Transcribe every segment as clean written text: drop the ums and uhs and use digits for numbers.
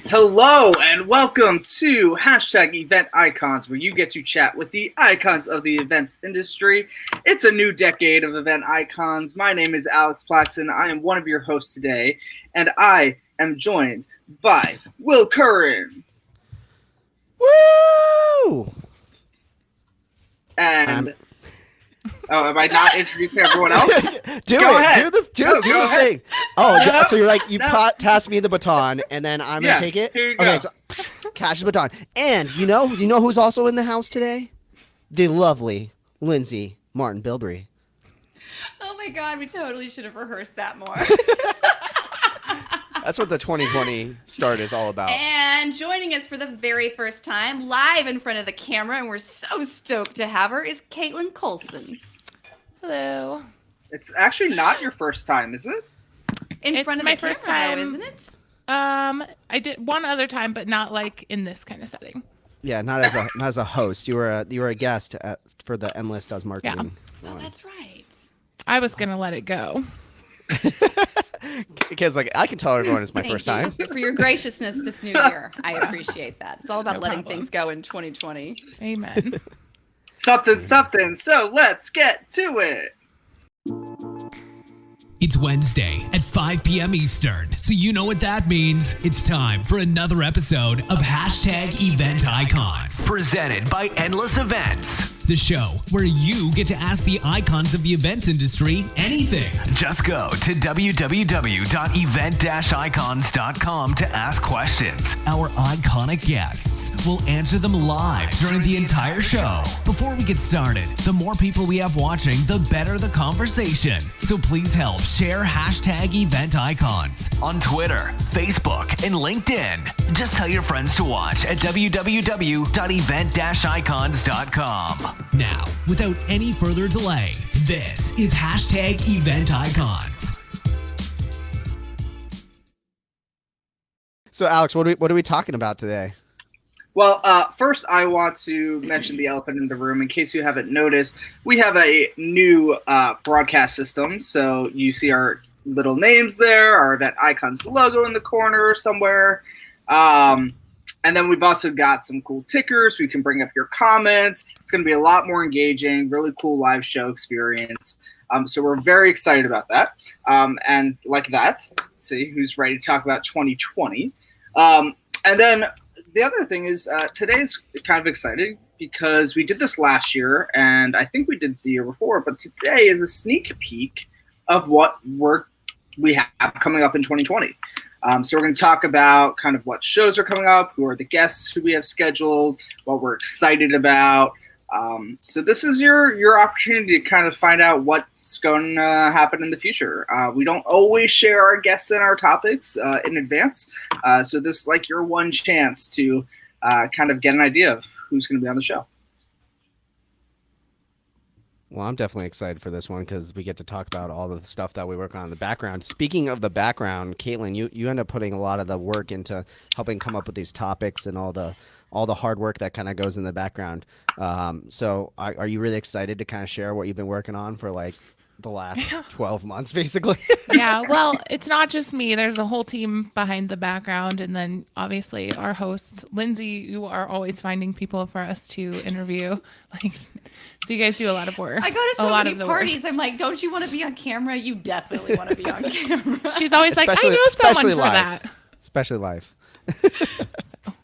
Hello and welcome to Hashtag Event Icons, where you get to chat with the icons of the events industry. It's a new decade of event icons. My name is Alex Plaxen. I am one of your hosts today, and I am joined by Will Curran. Woo! And am I not introducing everyone else? Do the thing. Oh, so you're like pass me the baton, and then I'm gonna take it. Here you go. Okay, so catch the baton. And you know who's also in the house today? The lovely Lindsay Martin-Bilbrey. Oh my God, we totally should have rehearsed that more. That's what the 2020 start is all about. And joining us for the very first time, live in front of the camera, and we're so stoked to have her, is Kaitlin Colston. Hello. It's actually not your first time, is it? In front of my the camera, first time, though, isn't it? I did one other time, but not like in this kind of setting. Yeah, not as a host. You were a guest for the Endless Does Marketing. Yeah. Oh, that's right. I was gonna let it go. Kid's like, I can tell everyone it's my first time. For your graciousness this new year. I appreciate that. It's all about No letting problem. things go in 2020. Amen. Something. So let's get to it. It's Wednesday at 5 p.m. Eastern, so you know what that means. It's time for another episode of Hashtag Event Icons, presented by Endless Events. The show where you get to ask the icons of the events industry anything. Just go to www.event-icons.com to ask questions. Our iconic guests will answer them live during the entire show. Before we get started, the more people we have watching, the better the conversation. So please help share Hashtag Event Icons on Twitter, Facebook, and LinkedIn. Just tell your friends to watch at www.event-icons.com. Now, without any further delay, this is Hashtag Event Icons. So, Alex, what are we talking about today? Well, first I want to mention the elephant in the room. In case you haven't noticed, we have a new broadcast system. So you see our little names there, our event icons logo in the corner somewhere. And then we've also got some cool tickers. We can bring up your comments. It's going to be a lot more engaging, really cool live show experience. So we're very excited about that. And like that, let's see who's ready to talk about 2020. And then the other thing is today's kind of exciting because we did this last year, and I think we did the year before, but today is a sneak peek of what we have coming up in 2020. So we're going to talk about kind of what shows are coming up, who are the guests who we have scheduled, what we're excited about. So this is your opportunity to kind of find out what's going to happen in the future. We don't always share our guests and our topics in advance. So this is like your one chance to kind of get an idea of who's going to be on the show. Well, I'm definitely excited for this one because we get to talk about all the stuff that we work on in the background. Speaking of the background, Kaitlin, you end up putting a lot of the work into helping come up with these topics and all the hard work that kind of goes in the background. So are you really excited to kind of share what you've been working on for like the last 12 months, basically? Yeah, well, it's not just me. There's a whole team behind the background, and then obviously our hosts, Lindsay, you are always finding people for us to interview. So you guys do a lot of work. I go to so many parties. I'm like, don't you want to be on camera? You definitely want to be on camera. She's always like, I know someone for that. Especially live. So,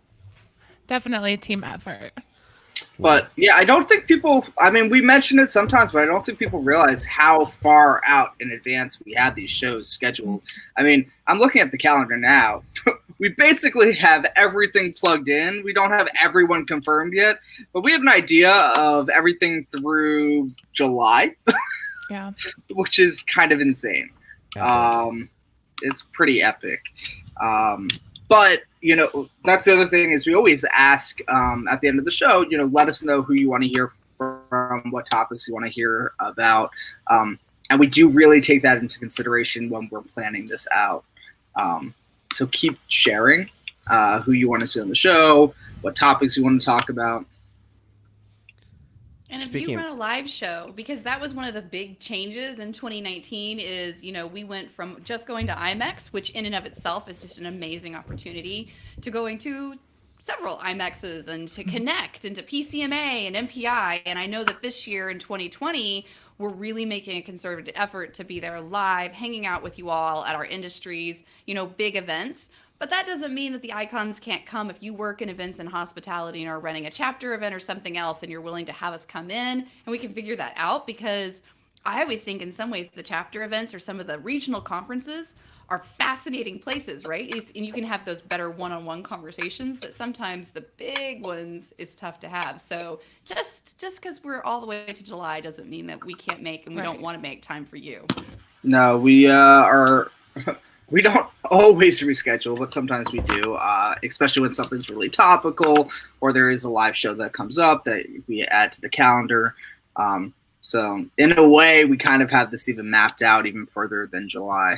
definitely a team effort. But yeah, I don't think people, I mean, we mention it sometimes, but I don't think people realize how far out in advance we had these shows scheduled. I mean, I'm looking at the calendar now. We basically have everything plugged in. We don't have everyone confirmed yet, but we have an idea of everything through July, Yeah. which is kind of insane. It's pretty epic. But, you know, that's the other thing is we always ask at the end of the show, you know, let us know who you want to hear from, what topics you want to hear about. And we do really take that into consideration when we're planning this out. So keep sharing who you want to see on the show, what topics you want to talk about. And if you run a live show, because that was one of the big changes in 2019 is, we went from just going to IMEX, which in and of itself is just an amazing opportunity, to going to several IMEXs and to Connect and to PCMA and MPI. And I know that this year in 2020, we're really making a concerted effort to be there live, hanging out with you all at our industries, big events. But that doesn't mean that the icons can't come if you work in events and hospitality and are running a chapter event or something else and you're willing to have us come in and we can figure that out, because I always think in some ways the chapter events or some of the regional conferences are fascinating places, right? And you can have those better one-on-one conversations that sometimes the big ones is tough to have. So just because we're all the way to July doesn't mean that we can't make and we don't want to make time for you. No, we are... We don't always reschedule, but sometimes we do, especially when something's really topical or there is a live show that comes up that we add to the calendar. So in a way, we kind of have this even mapped out even further than July.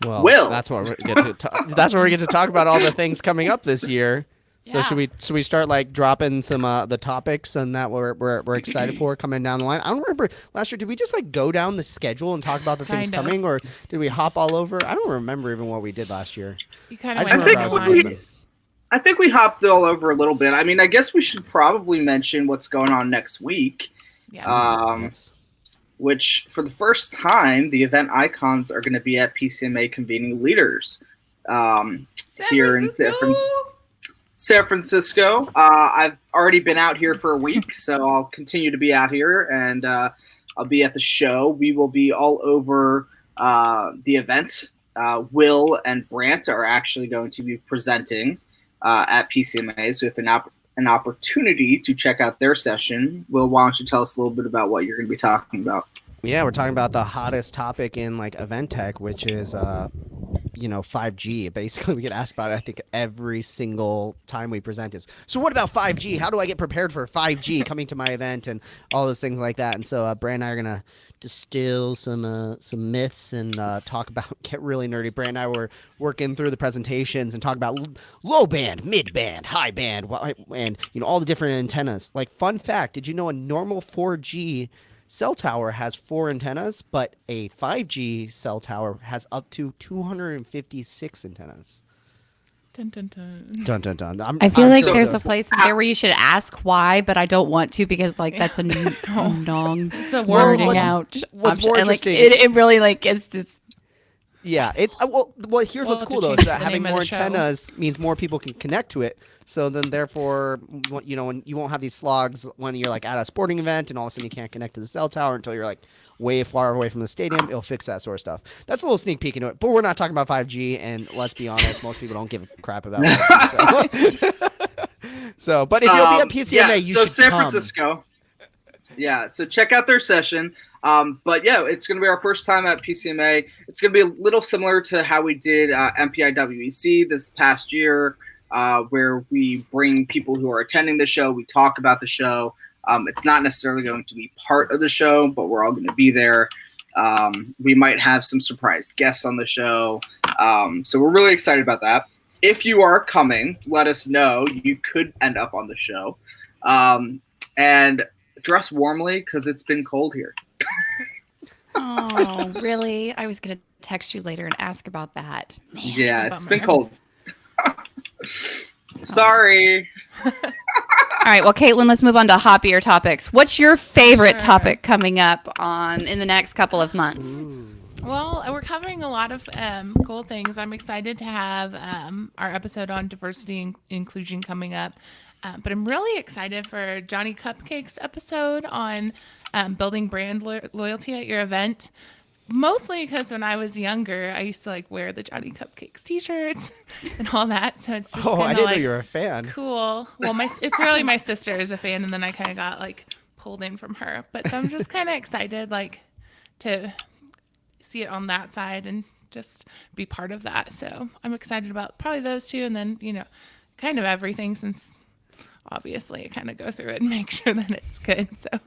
Well, Will. That's what we get to that's where we get to talk about all the things coming up this year. So should we start like dropping some the topics and that we're excited for coming down the line? I don't remember last year. Did we just like go down the schedule and talk about the things coming, or did we hop all over? I don't remember even what we did last year. You kind of I think we hopped all over a little bit. I mean, I guess we should probably mention what's going on next week. Yeah. Yes. Which for the first time, the event icons are going to be at PCMA convening leaders here in San Francisco. I've already been out here for a week, so I'll continue to be out here, and I'll be at the show. We will be all over the events. Will and Brant are actually going to be presenting at PCMA, so if an opportunity to check out their session. Will, why don't you tell us a little bit about what you're going to be talking about? Yeah, we're talking about the hottest topic in like event tech, which is 5G. Basically, we get asked about it, I think, every single time we present is, so what about 5G? How do I get prepared for 5G coming to my event and all those things like that? And so Brant and I are going to distill some myths and get really nerdy. Brant and I were working through the presentations and talk about low band, mid band, high band, and all the different antennas. Like, fun fact, did you know a normal 4G cell tower has 4 antennas, but a 5G cell tower has up to 256 antennas? Dun, dun, dun. Dun, dun, dun. I feel like there's a place in there where you should ask why, but I don't want to, because like that's a long wording out. What's more interesting? It really it's just. Yeah, it's well. Here's what's cool though: is that having more antennas means more people can connect to it. So then, therefore, when you won't have these slogs when you're like at a sporting event and all of a sudden you can't connect to the cell tower until you're like way far away from the stadium. It'll fix that sort of stuff. That's a little sneak peek into it. But we're not talking about 5G, and let's be honest, most people don't give a crap about 5G. So, but if you'll be at PCMA, you should San come. Francisco. Yeah, so check out their session. But yeah, it's going to be our first time at PCMA. It's going to be a little similar to how we did MPI WEC this past year, where we bring people who are attending the show. We talk about the show. It's not necessarily going to be part of the show, but we're all going to be there. We might have some surprise guests on the show. So we're really excited about that. If you are coming, let us know. You could end up on the show. And dress warmly because it's been cold here. Oh, really? I was going to text you later and ask about that. Man, yeah, it's been cold. Sorry. All right, well, Kaitlin, let's move on to Hoppier Topics. What's your favorite topic coming up in the next couple of months? Ooh. Well, we're covering a lot of cool things. I'm excited to have our episode on diversity and inclusion coming up. But I'm really excited for Johnny Cupcake's episode on building brand loyalty at your event. Mostly because when I was younger, I used to like wear the Johnny Cupcakes t-shirts and all that. So it's just I didn't know like, you were a fan. Cool. Well, it's really my sister is a fan, and then I kind of got like pulled in from her. But so I'm just kind of excited like to see it on that side and just be part of that. So I'm excited about probably those two, and then kind of everything, since obviously I kind of go through it and make sure that it's good. So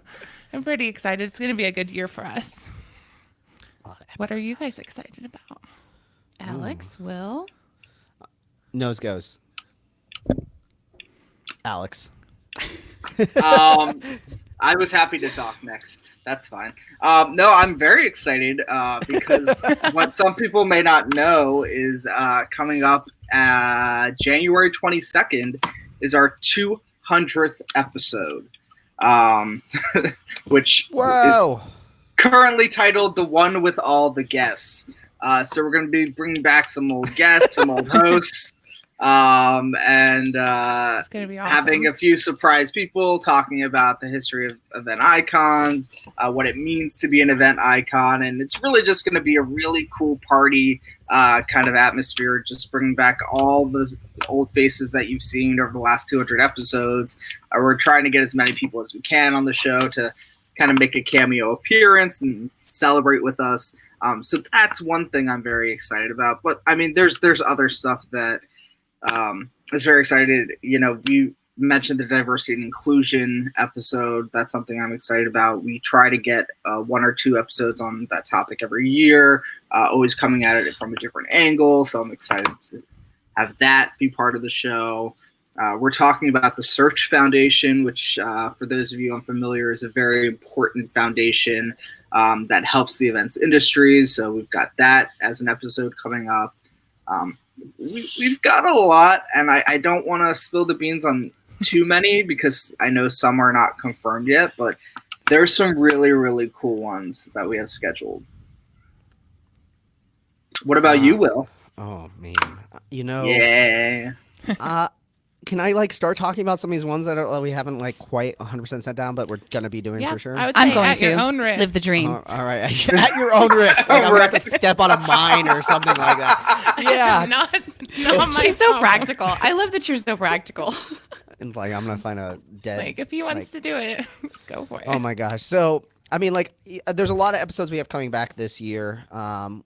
I'm pretty excited. It's going to be a good year for us. What are you guys excited about? Alex, Will? Nose goes. Alex. I was happy to talk next. That's fine. No, I'm very excited because what some people may not know is coming up January 22nd is our 200th episode, which Whoa. is currently titled The One with All the Guests. So we're going to be bringing back some old guests, some old hosts. And It's gonna be awesome. having a few surprise people talking about the history of event icons, what it means to be an event icon, and it's really just going to be a really cool party kind of atmosphere, just bringing back all the old faces that you've seen over the last 200 episodes. We're trying to get as many people as we can on the show to kind of make a cameo appearance and celebrate with us. So that's one thing I'm very excited about. But I mean, there's other stuff that is very excited. You know, we mentioned the diversity and inclusion episode. That's something I'm excited about. We try to get 1 or 2 episodes on that topic every year, always coming at it from a different angle. So I'm excited to have that be part of the show. We're talking about the Search Foundation, which for those of you unfamiliar is a very important foundation that helps the events industries. So we've got that as an episode coming up. We've got a lot, and I don't want to spill the beans on too many because I know some are not confirmed yet, but there's some really, really cool ones that we have scheduled. What about you, Will? Oh, man. You know, Yeah. can I start talking about some of these ones that we haven't quite 100% set down, but we're going to be doing Yeah, for sure? I would I'm say going at your to own risk. live the dream. All right. At your own risk. I'm about to step on a mine or something like that. Yeah. not my She's so fault. practical. I love that you're so practical. And I'm going to find a dead. If he wants to do it, go for it. Oh my gosh. So, I mean, there's a lot of episodes we have coming back this year,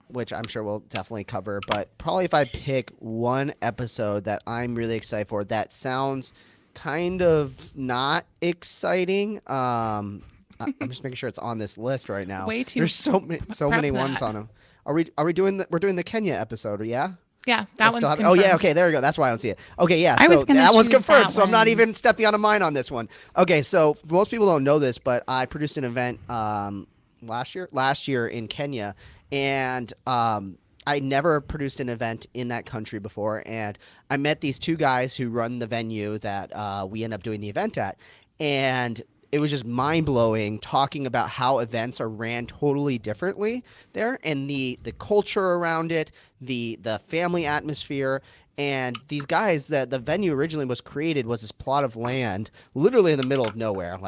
which I'm sure we'll definitely cover. But probably if I pick one episode that I'm really excited for, that sounds kind of not exciting. I'm just making sure it's on this list right now. Way too There's so many prep ones that. on them. Are we doing we're doing the Kenya episode? Yeah. Yeah, I that still one's have- confirmed. Oh yeah, okay, there we go. That's why I don't see it. Okay, yeah, I so was gonna that one's choose confirmed. that So I'm not one. even stepping on a mine on this one. Okay, so most people don't know this, but I produced an event last year in Kenya, and I never produced an event in that country before, and I met these 2 guys who run the venue that we end up doing the event at, and it was just mind-blowing talking about how events are ran totally differently there, and the culture around it, the family atmosphere. And these guys, that the venue originally was created was this plot of land literally in the middle of nowhere,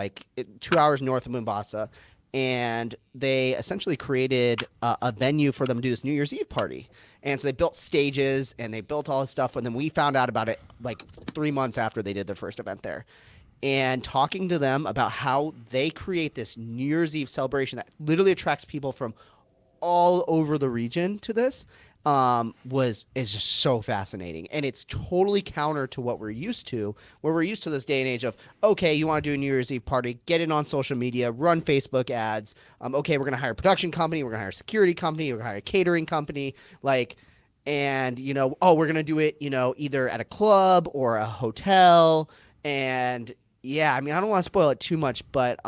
2 hours north of Mombasa. And they essentially created a venue for them to do this New Year's Eve party. And so they built stages and they built all this stuff. And then we found out about it 3 months after they did their first event there. And talking to them about how they create this New Year's Eve celebration that literally attracts people from all over the region to this is just so fascinating. And it's totally counter to what we're used to, where we're used to this day and age of, okay, you want to do a New Year's Eve party, get it on social media, run Facebook ads. Okay, we're going to hire a production company, we're going to hire a security company, we're going to hire a catering company, and, we're going to do it, either at a club or a hotel. And yeah, I mean, I don't want to spoil it too much, but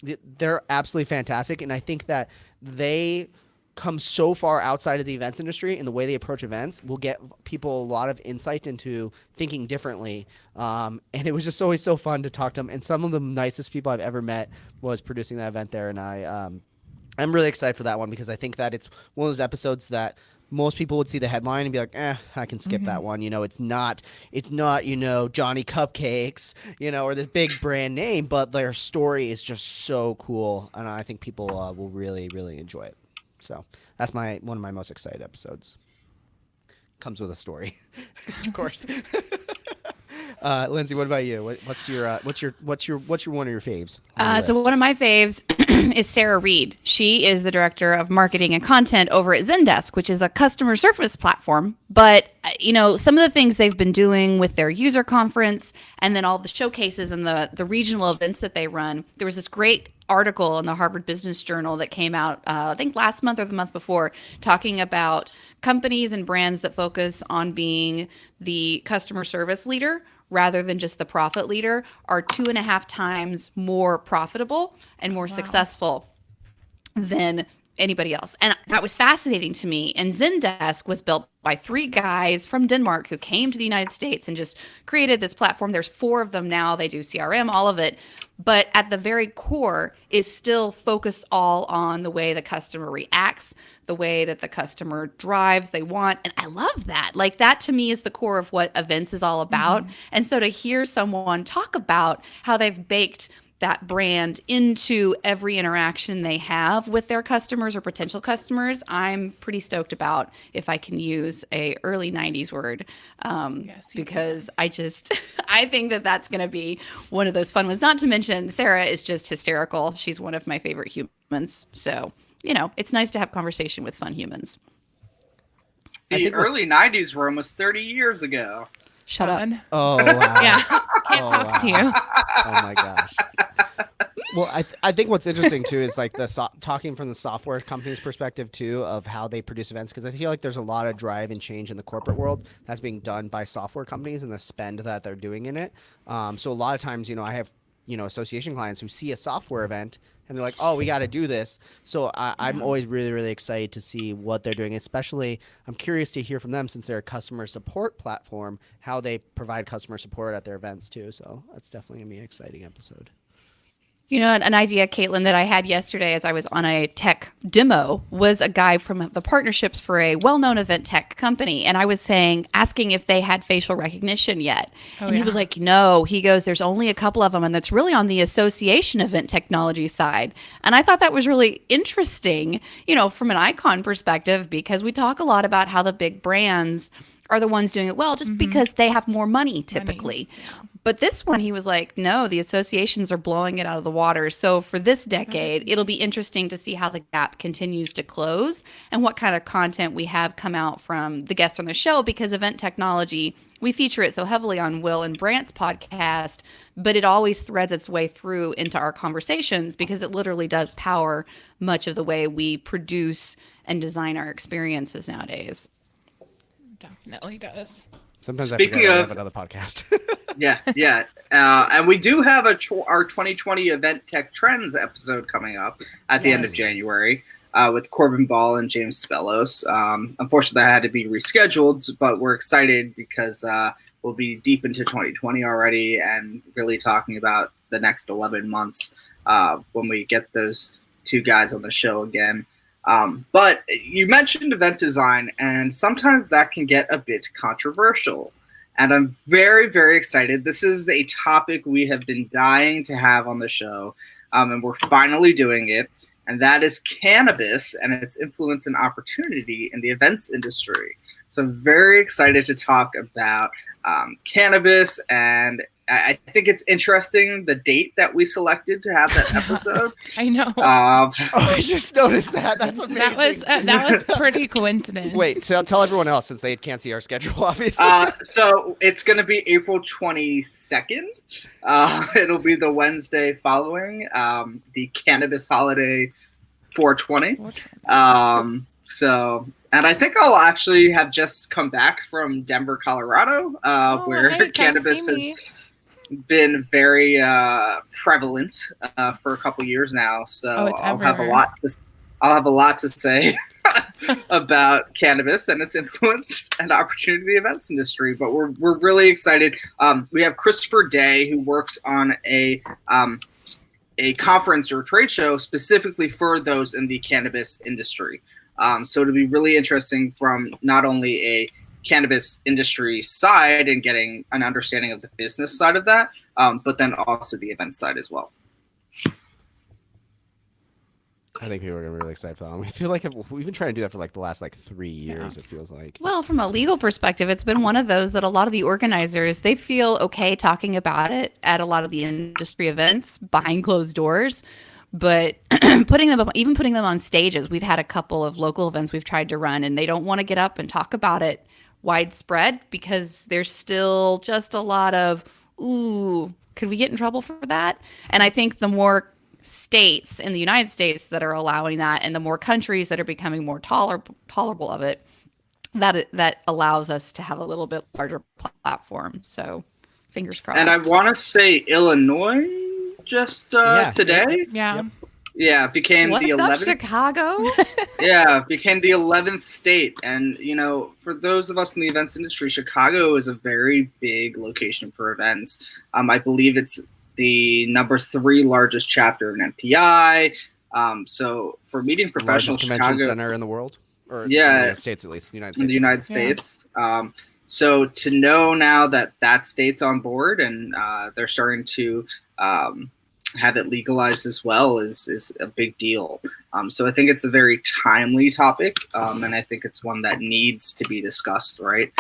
they're absolutely fantastic. And I think that they come so far outside of the events industry, and the way they approach events will get people a lot of insight into thinking differently. And it was just always so fun to talk to them. And some of the nicest people I've ever met was producing that event there. And I'm really excited for that one because I think that it's one of those episodes that most people would see the headline and be like, I can skip that one. It's not, Johnny Cupcakes, or this big brand name, but their story is just so cool. And I think people will really, really enjoy it. So that's one of my most excited episodes. Comes with a story, of course. Lindsay, what about you? What's your one of your faves? So one of my faves is Sarah Reed. She is the director of marketing and content over at Zendesk, which is a customer service platform. But some of the things they've been doing with their user conference and then all the showcases and the regional events that they run. There was this great article in the Harvard Business Journal that came out, I think last month or the month before, talking about companies and brands that focus on being the customer service leader rather than just the profit leader are 2.5 times more profitable and more successful than anybody else. And that was fascinating to me. And Zendesk was built by 3 guys from Denmark who came to the United States and just created this platform. There's 4 of them now. They do CRM, all of it. But at the very core is still focused all on the way the customer reacts, the way that the customer drives, they want. And I love that. Like, that to me is the core of what events is all about. And so to hear someone talk about how they've baked that brand into every interaction they have with their customers or potential customers, I'm pretty stoked about, if I can use a early 90s word, because I think that that's going to be one of those fun ones. Not to mention, Sarah is just hysterical. She's one of my favorite humans. So, it's nice to have conversation with fun humans. The early 90s room was 30 years ago. Shut up. Oh, wow. Yeah. Can't talk to you. Oh, my gosh. Well, I think what's interesting, too, is like talking from the software company's perspective, too, of how they produce events, because I feel like there's a lot of drive and change in the corporate world that's being done by software companies and the spend that they're doing in it. So a lot of times, I have, association clients who see a software event and they're like, oh, we got to do this. So I'm always really, really excited to see what they're doing. Especially, I'm curious to hear from them, since they're a customer support platform, how they provide customer support at their events, too. So that's definitely going to be an exciting episode. An idea, Kaitlin, that I had yesterday as I was on a tech demo was a guy from the partnerships for a well-known event tech company. And I was asking if they had facial recognition yet. He was like, no. He goes, there's only a couple of them. And that's really on the association event technology side. And I thought that was really interesting, from an icon perspective, because we talk a lot about how the big brands are the ones doing it well, just because they have more money typically. But this one, he was like, no, the associations are blowing it out of the water. So for this decade, it'll be interesting to see how the gap continues to close and what kind of content we have come out from the guests on the show, because event technology, we feature it so heavily on Will and Brant's podcast, but it always threads its way through into our conversations, because it literally does power much of the way we produce and design our experiences nowadays. Definitely does. Sometimes Speaking I forget I of- have another podcast. Yeah. And we do have our 2020 Event Tech Trends episode coming up at the end of January with Corbin Ball and James Spellos. Unfortunately, that had to be rescheduled, but we're excited because we'll be deep into 2020 already and really talking about the next 11 months when we get those 2 guys on the show again. But you mentioned event design, and sometimes that can get a bit controversial. And I'm very, very excited. This is a topic we have been dying to have on the show, and we're finally doing it. And that is cannabis and its influence and opportunity in the events industry. So I'm very excited to talk about cannabis, and I think it's interesting the date that we selected to have that episode. I know. I just noticed that. That's amazing. That was pretty coincidence. Wait, tell everyone else, since they can't see our schedule, obviously. So it's going to be April 22nd. It'll be the Wednesday following the cannabis holiday 420. And I think I'll actually have just come back from Denver, Colorado, where cannabis has been very prevalent for a couple years now. So I'll have a lot to say about cannabis and its influence and opportunity in the events industry. But we're really excited. We have Christopher Day, who works on a conference or trade show specifically for those in the cannabis industry. So it'll be really interesting from not only a cannabis industry side and getting an understanding of the business side of that, but then also the event side as well. I think people are gonna be really excited for that one. We feel like we've been trying to do that for like the last 3 years. It feels like. Well, from a legal perspective, it's been one of those that a lot of the organizers, they feel okay talking about it at a lot of the industry events behind closed doors. But putting them on stages, we've had a couple of local events we've tried to run, and they don't want to get up and talk about it widespread because there's still just a lot of, ooh, could we get in trouble for that? And I think the more states in the United States that are allowing that, and the more countries that are becoming more tolerable of it, that allows us to have a little bit larger platform. So Fingers crossed. And I want to say Illinois just today. Yeah. Yep. Yeah, became What's the up, 11th. Chicago? Yeah, became the 11th state. And, for those of us in the events industry, Chicago is a very big location for events. I believe it's the number 3 largest chapter of an MPI. So for meeting professionals, Largest convention Chicago, center in the world, or Yeah. in the United States at least. United States. in the United States. So to know now that state's on board and they're starting to have it legalized as well is a big deal. So I think it's a very timely topic, and I think it's one that needs to be discussed, right?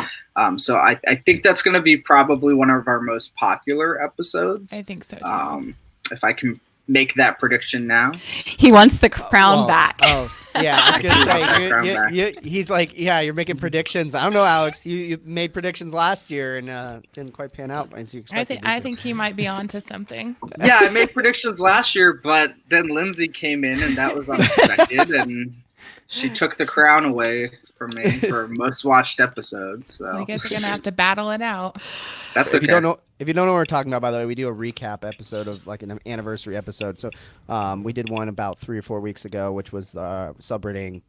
So I think that's going to be probably one of our most popular episodes. I think so too. If I can make that prediction now. He wants the crown back. Oh, yeah. I was Crown gonna back. say, he's like, yeah, you're making predictions. I don't know, Alex. You made predictions last year and didn't quite pan out as you expected. I think he might be onto something. Yeah, I made predictions last year, but then Lindsay came in and that was unexpected, and she took the crown away from me for most watched episodes. So You guys are gonna have to battle it out. that's okay. If you don't know what we're talking about, by the way, we do a recap episode of like an anniversary episode. So we did one about 3 or 4 weeks ago, which was celebrating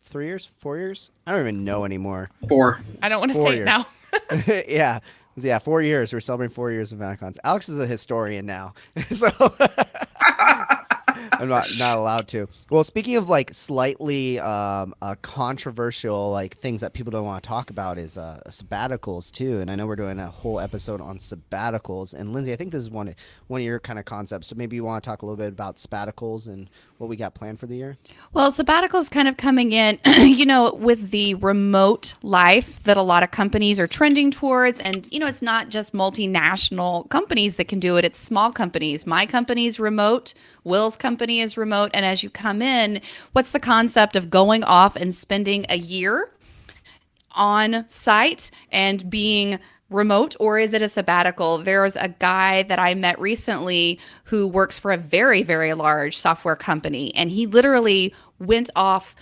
3 years, 4 years. I don't even know anymore. 4. I don't want to 4 say it years. now. Yeah, 4 years. We're celebrating 4 years of VanCons. Alex is a historian now, so I'm not allowed to. Well, speaking of like slightly controversial like things that people don't want to talk about is sabbaticals too. And I know we're doing a whole episode on sabbaticals. And Lindsay, I think this is one of your kind of concepts. So maybe you want to talk a little bit about sabbaticals and what we got planned for the year. Well, sabbaticals kind of coming in, with the remote life that a lot of companies are trending towards. And, it's not just multinational companies that can do it. It's small companies. My company's remote. Will's company is remote. And as you come in, what's the concept of going off and spending a year on site and being remote, or is it a sabbatical? There's a guy that I met recently who works for a very, very large software company, and he literally went off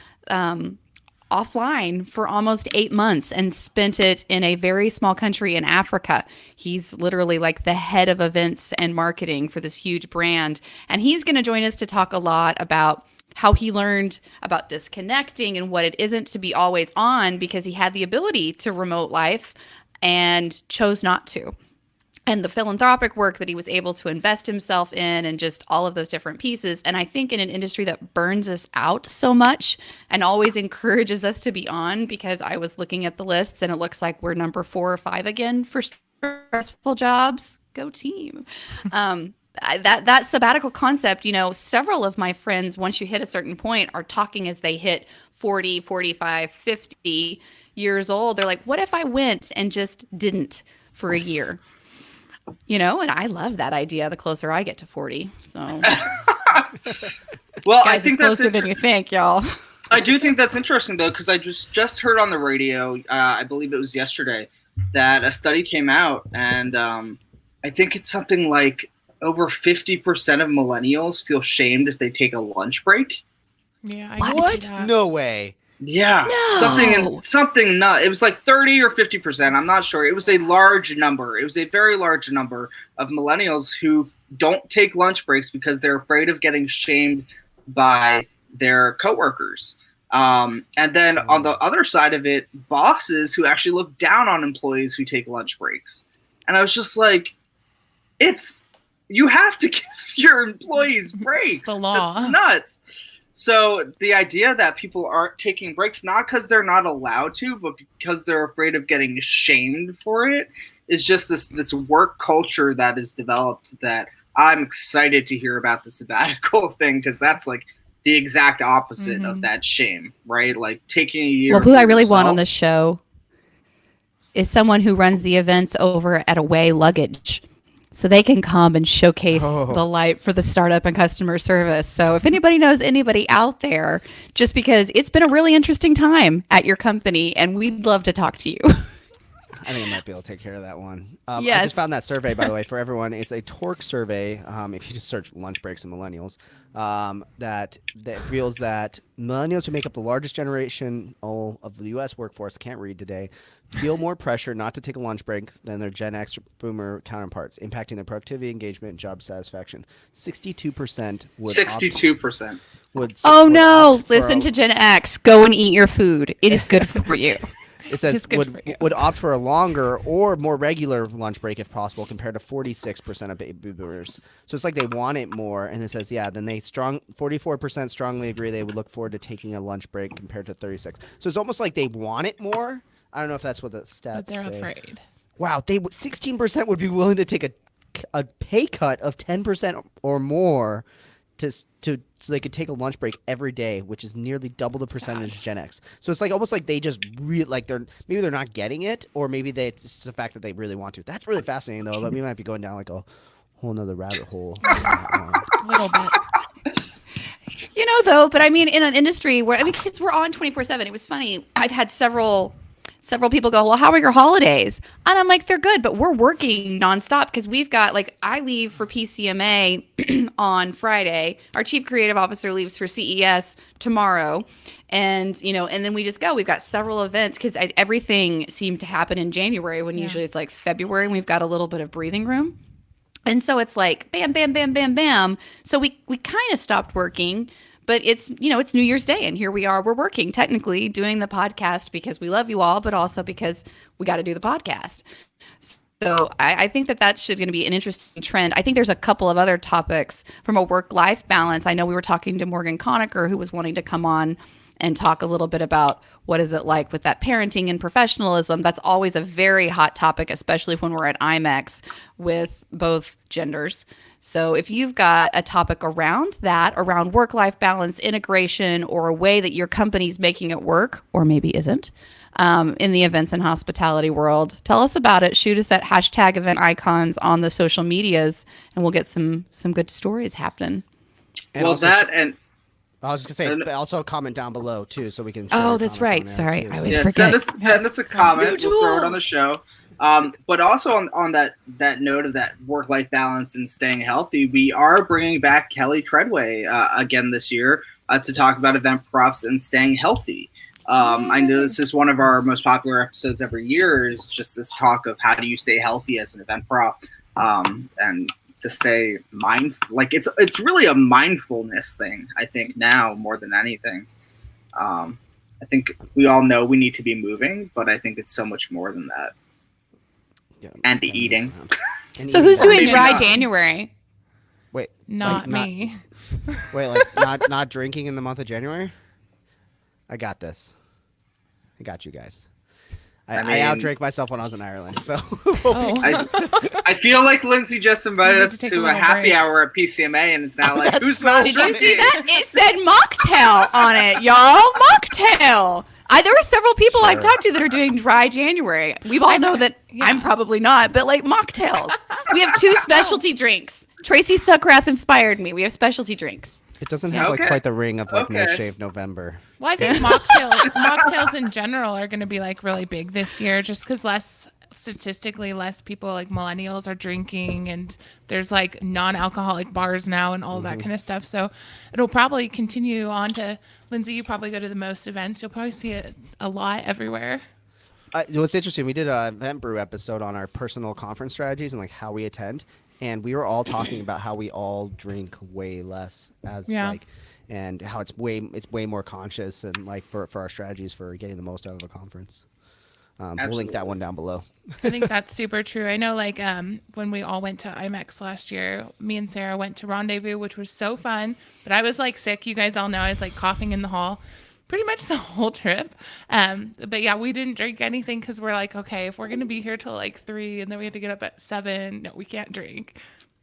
offline for almost 8 months and spent it in a very small country in Africa. He's literally like the head of events and marketing for this huge brand, and he's going to join us to talk a lot about how he learned about disconnecting and what it isn't to be always on, because he had the ability to remote life and chose not to. And the philanthropic work that he was able to invest himself in and just all of those different pieces. And I think in an industry that burns us out so much and always encourages us to be on, because I was looking at the lists and it looks like we're number 4 or 5 again for stressful jobs. Go team. That sabbatical concept, several of my friends, once you hit a certain point, are talking as they hit 40, 45, 50 years old. They're like, what if I went and just didn't for a year? And I love that idea the closer I get to 40. So, Well, guys, I think it's closer than you think, y'all. I do think that's interesting, though, because I just heard on the radio, I believe it was yesterday, that a study came out, and I think it's something like over 50% of millennials feel shamed if they take a lunch break. Yeah. I What? can see that. No way. Yeah, No. something not. It was like 30 or 50%. I'm not sure. It was a large number. It was a very large number of millennials who don't take lunch breaks because they're afraid of getting shamed by their coworkers. And then on the other side of it, bosses who actually look down on employees who take lunch breaks. And I was just like, you have to give your employees breaks. the law. That's nuts. So the idea that people aren't taking breaks, not because they're not allowed to, but because they're afraid of getting shamed for it, is just this work culture that is developed that I'm excited to hear about the sabbatical thing, because that's like the exact opposite of that shame, right? Like taking a year. Well, who for I really want yourself. on this show is someone who runs the events over at Away Luggage, so they can come and showcase the light for the startup and customer service. So if anybody knows anybody out there, just because it's been a really interesting time at your company, and we'd love to talk to you. I think I might be able to take care of that one. I Yes. just found that survey, by the way, for everyone. It's a Torque survey. If you just search lunch breaks and millennials, that reveals that millennials, who make up the largest generation of the U.S. workforce, can't read today, feel more pressure not to take a lunch break than their Gen X Boomer counterparts, impacting their productivity, engagement, and job satisfaction. 62% would. 62%. Oh no! Listen to Gen X. Go and eat your food. It is good for you. It says would opt for a longer or more regular lunch break if possible, compared to 46% of baby boomers. So it's like they want it more, and it says, then 44% strongly agree they would look forward to taking a lunch break compared to 36. So it's almost like they want it more. I don't know if that's what the stats But they're say. afraid. Wow, 16% would be willing to take a pay cut of 10% or more so they could take a lunch break every day, which is nearly double the percentage of Gen X. So it's like almost like they just maybe they're not getting it, or maybe it's just the fact that they really want to. That's really fascinating though. But we might be going down like a whole nother rabbit hole. A little bit. Though, but I mean, in an industry where because we're on 24/7, it was funny. I've had several people go, well, how are your holidays? And I'm like, they're good, but we're working nonstop because we've got I leave for PCMA on Friday. Our chief creative officer leaves for CES tomorrow. And, and then we just go. We've got several events because everything seemed to happen in January when usually it's like February and we've got a little bit of breathing room. And so it's like bam, bam, bam, bam, bam. So we kind of stopped working. But it's New Year's Day, and here we are. We're working, technically, doing the podcast because we love you all, but also because we got to do the podcast. So I think that's going to be an interesting trend. I think there's a couple of other topics from a work-life balance. I know we were talking to Morgan Conacher, who was wanting to come on and talk a little bit about what is it like with that parenting and professionalism. That's always a very hot topic, especially when we're at IMEX with both genders. So if you've got a topic around that, around work-life balance, integration, or a way that your company's making it work, or maybe isn't, in the events and hospitality world, tell us about it. Shoot us at #EventIcons on the social medias, and we'll get some good stories happening. And well, also, I was just gonna say, and, also comment down below too, so we can. Oh, that's right. Sorry, I always forget. Send us a comment. We'll throw it on the show. But also on that note of that work-life balance and staying healthy, we are bringing back Kelly Treadway again this year to talk about event profs and staying healthy. I know this is one of our most popular episodes every year, is just this talk of how do you stay healthy as an event prof, and to stay mindful. Like it's really a mindfulness thing, I think, now more than anything. I think we all know we need to be moving, but I think it's so much more than that. And eating. So who's doing dry January? Wait, not me. Wait, not drinking in the month of January? I got this. I got you guys. I outdrank myself when I was in Ireland, so. I feel like Lindsay just invited us to a happy hour at PCMA, and it's now like, who's not Did you see that? It said mocktail on it, y'all. Mocktail. There were several people I've talked to that are doing dry January. We all know that I'm probably not, but like mocktails. We have 2 specialty drinks. Tracy Suckrath inspired me. We have specialty drinks. It doesn't have quite the ring of No Shave November. Well, I think mocktails in general are going to be like really big this year, just because statistically less people like millennials are drinking, and there's like non-alcoholic bars now and all that kind of stuff. So it'll probably continue on to. Lindsay, you probably go to the most events. You'll probably see it a lot everywhere. What's interesting, we did an Event Brew episode on our personal conference strategies and like how we attend, and we were all talking about how we all drink way less and how it's way more conscious and like for our strategies for getting the most out of a conference. We'll link that one down below. I think that's super true. I know when we all went to IMEX last year, me and Sarah went to Rendezvous, which was so fun, but I was like sick. You guys all know I was like coughing in the hall pretty much the whole trip. But yeah, we didn't drink anything because we're like, okay, if we're going to be here till like 3 and then we had to get up at 7, no, we can't drink.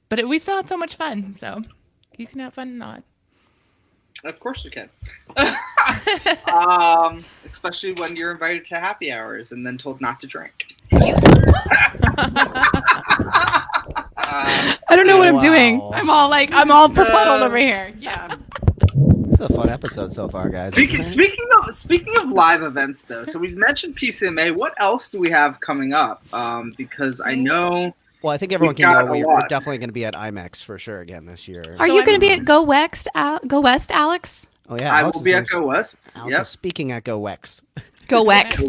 But we still had so much fun. So you can have fun and not. Of course we can. Especially when you're invited to happy hours and then told not to drink. I don't know what I'm doing. I'm all befuddled over here. Yeah. This is a fun episode so far, guys. Speaking of live events, though, so we've mentioned PCMA. What else do we have coming up? Because I know. Well, I think everyone We've can got know a we're lot. definitely going to be at IMEX for sure again this year. Are you going to be at Go West, Alex? Oh yeah, I Alex will is be there. at Go West. Alex Yep. is speaking at Go Wex. Go West.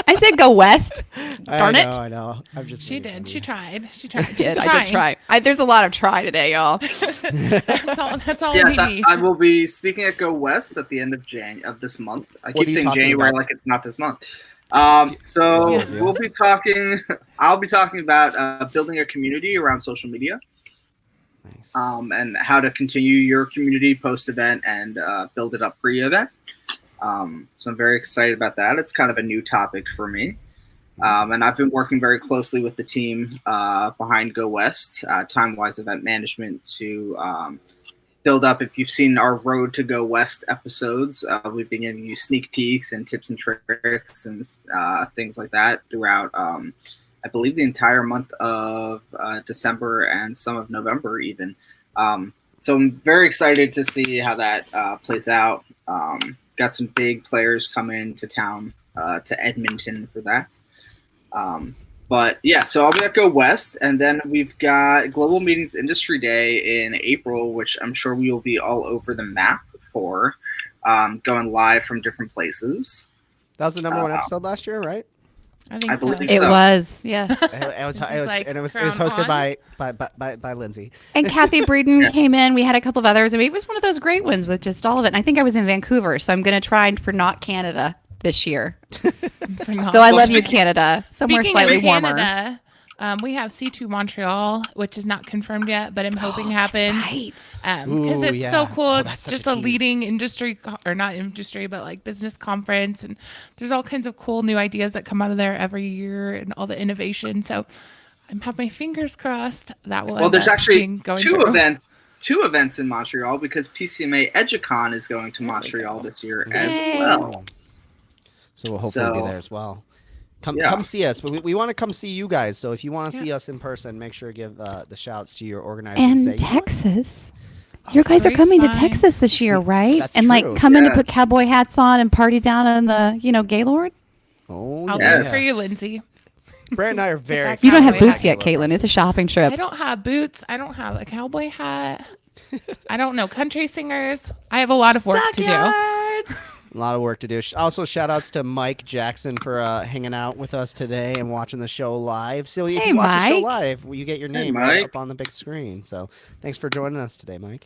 I said Go West. Darn it. I know. I'm just. She making fun did. of She you. tried. She tried. I did try. There's a lot of try today, y'all. That's all Yes, we need. I will be speaking at Go West at the end of this month. I What are keep you saying talking January about? like it's not this month. So Yeah. we'll be talking. I'll be talking about building a community around social media, Nice. and how to continue your community post-event and build it up pre-event. So I'm very excited about that. It's kind of a new topic for me. And I've been working very closely with the team behind Go West, Time-Wise Event Management, to build up. If you've seen our Road to Go West episodes, we've been giving you sneak peeks and tips and tricks and things like that throughout, I believe, the entire month of December and some of November even. So I'm very excited to see how that plays out. Got some big players coming to town, to Edmonton for that. But yeah, so I'll be at Go West, and then we've got Global Meetings Industry Day in April, which I'm sure we will be all over the map for, going live from different places. That was the number one episode last year, right? I think I so. believe It so. was, yes. It was hosted by Lindsay. And Kathy Breeden came in. We had a couple of others. I mean, it was one of those great ones with just all of it. And I think I was in Vancouver, so I'm going to try for not Canada this year. Though I love you, Canada. Somewhere Speaking slightly of warmer. Canada, we have C2 Montreal, which is not confirmed yet, but I'm hoping happens. Right. Because Ooh, it's yeah. so cool. Oh, It's that's such just a a tease. leading industry, or not industry, but like business conference. And there's all kinds of cool new ideas that come out of there every year and all the innovation. So I have my fingers crossed that will Well, end there's up actually being going two through. events in Montreal, because PCMA Educon is going to Montreal this year as Yay. well. So we'll hopefully be So- there as well. Come Yeah. see us. But we want to come see you guys. So if you want to see Yes. us in person, make sure to give the shouts to your organizers. Say, And you know what? Texas. You guys are Great coming to time. Texas this year, right? That's and true. like come in to Yes. put cowboy hats on and party down in the, Gaylord? Oh, I'll Yes. do it for you, Lindsay. Brent and I are very. That's You don't have Cowboy boots hat. yet, Caitlin. It's a shopping trip. I don't have boots. I don't have a cowboy hat. I don't know country singers. I have a lot of work to do. A lot of work to do. Also, shout outs to Mike Jackson for hanging out with us today and watching the show live. So if Hey, you watch the show Mike. live, you get your name right Mike. up on the big screen. So thanks for joining us today, Mike.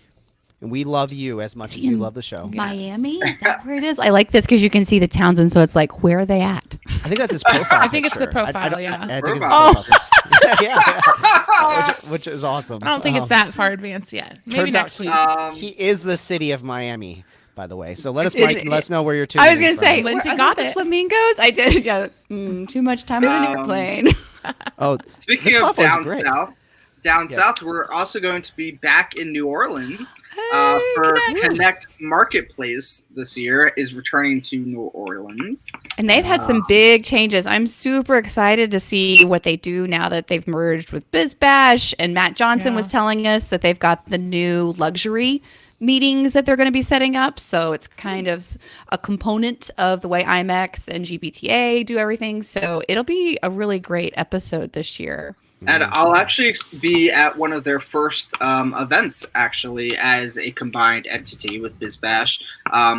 And we love you as much as you love the show. Miami? Is that where it is? I like this because you can see the towns, and so it's like, where are they at? I think that's his profile. I think it's the picture. profile, don't- yeah. I think it's his Profile. profile picture. yeah. Which is awesome. I don't think it's that far advanced yet. Maybe Turns out next week. he is the city of Miami, by the way. So let us, Is Mike, it- let us know where you're tuning I was in going to from. say, Lindsay where- got are the it. Flamingos? I did. Yeah. Too much time on an airplane. Oh, Speaking this of platform's great. down Yeah. south, we're also going to be back in New Orleans Hey, for Connect. Connect Marketplace this year is returning to New Orleans. And they've had some big changes. I'm super excited to see what they do now that they've merged with BizBash. And Matt Johnson was Yeah. telling us that they've got the new luxury meetings that they're going to be setting up. So it's kind of a component of the way IMEX and GBTA do everything. So it'll be a really great episod this year. And I'll actually be at one of their first events, actually, as a combined entity with BizBash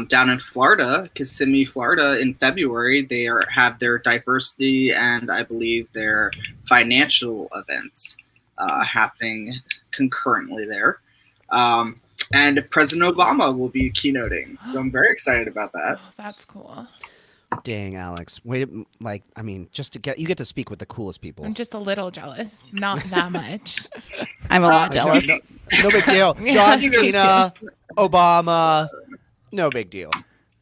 down in Florida, Kissimmee, Florida, in February. They have their diversity and I believe their financial events happening concurrently there. And President Obama will be keynoting. So I'm very excited about that. Oh, that's cool. Dang, Alex. Wait, just to get you get to speak with the coolest people. I'm just a little jealous. Not that much. I'm a lot jealous. No big deal. John Cena, Obama, no big deal.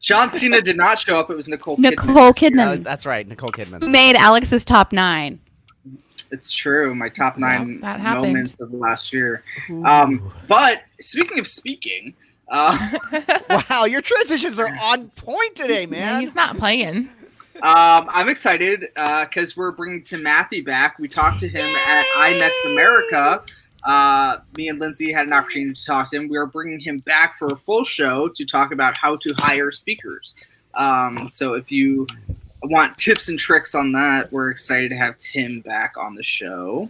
John Cena did not show up. It was Nicole Kidman. Nicole Kidman That's right, Nicole Kidman. made Alex's top 9. It's true. My top 9 that happened. moments of last year. Ooh. But speaking of speaking, Wow, your transitions are on point today, Yeah, man. he's not playing. I'm excited because we're bringing Tim Matthew back. We talked to him at IMEX America me and Lindsay had an opportunity to talk to him. We are bringing him back for a full show to talk about how to hire speakers. So if you want tips and tricks on that, we're excited to have Tim back on the show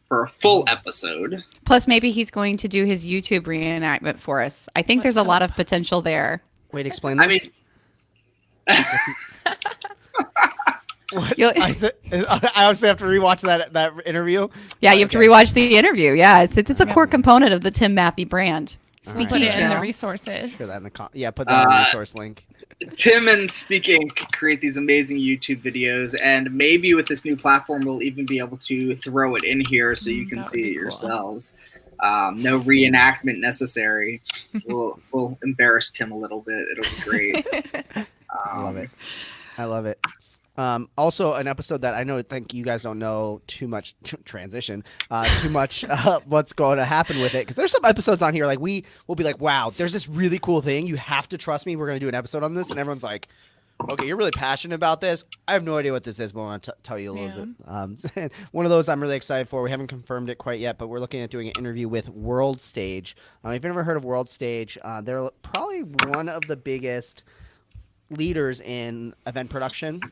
for a full episode. Plus, maybe he's going to do his YouTube reenactment for us. I think there's a lot of potential there. Wait, explain this. I mean, what? I obviously have to rewatch that interview. Yeah, you have to rewatch the interview. Yeah, it's a core component of the Tim Matthew brand. Speaking put it in the resources. Put that in the put that in the resource link. Tim and Speak Inc. create these amazing YouTube videos, and maybe with this new platform, we'll even be able to throw it in here so you can see it yourselves. No reenactment necessary. We'll embarrass Tim a little bit. It'll be great. I love it. Also, an episode that I think you guys don't know too much what's going to happen with it, because there's some episodes on here like we will be like, wow, there's this really cool thing. You have to trust me. We're going to do an episode on this, and everyone's like, okay, you're really passionate about this. I have no idea what this is, but I want to tell you a little bit. One of those I'm really excited for. We haven't confirmed it quite yet, but we're looking at doing an interview with World Stage. If you've never heard of World Stage, they're probably one of the biggest leaders in event production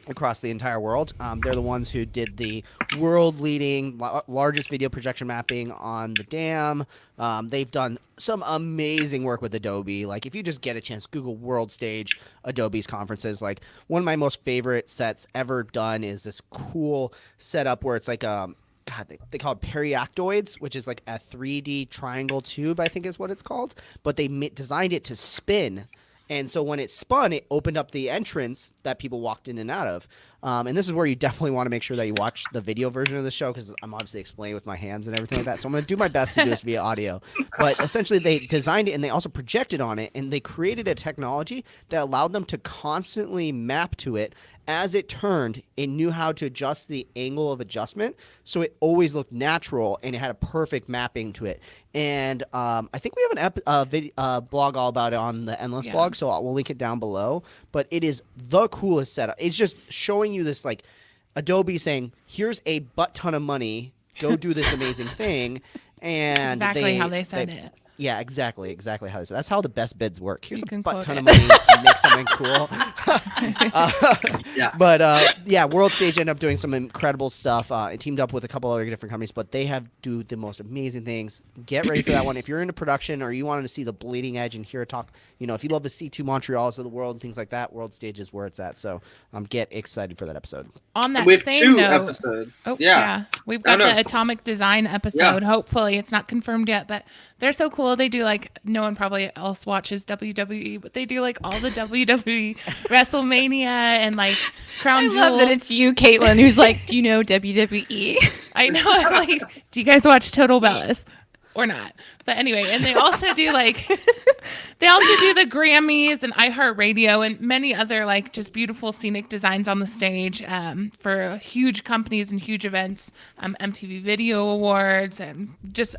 across the entire world. They're the ones who did the world-leading, largest video projection mapping on the dam. They've done some amazing work with Adobe. Like, if you just get a chance, Google World Stage, Adobe's conferences. Like, one of my most favorite sets ever done is this cool setup where it's like they call it periactoids, which is like a 3D triangle tube, I think is what it's called. But they designed it to spin. And so when it spun, it opened up the entrance that people walked in and out of. And this is where you definitely want to make sure that you watch the video version of the show, because I'm obviously explaining with my hands and everything like that. So I'm going to do my best to do this via audio. But essentially, they designed it and they also projected on it, and they created a technology that allowed them to constantly map to it as it turned. It knew how to adjust the angle of adjustment, so it always looked natural, and it had a perfect mapping to it. And I think we have an blog all about it on the Endless blog, so we'll link it down below. But it is the coolest setup. It's just showing you this, like, Adobe saying, here's a butt ton of money, go do this amazing thing. And exactly how they said it. Yeah, exactly how they said. That's how the best bids work. Here's a butt ton it. of money to make something cool. Yeah. But World Stage ended up doing some incredible stuff. It teamed up with a couple other different companies, but they do the most amazing things. Get ready for that one. If you're into production or you wanted to see the bleeding edge and hear a talk, if you love the C2 Montreals of the world and things like that, World Stage is where it's at. So get excited for that episode. On that With same 2 note, episodes. We've got the Atomic Design episode. Yeah. Hopefully, it's not confirmed yet, but they're so cool. They do, like, no one probably else watches WWE, but they do, like, all the WWE WrestleMania and, like, Crown Jewel. I love that it's you, Kaitlin, who's like, do you know WWE? I know. I'm like, do you guys watch Total Bellas? Or not. But anyway, and they also do they also do the Grammys and iHeartRadio and many other, like, just beautiful scenic designs on the stage for huge companies and huge events, MTV Video Awards, and just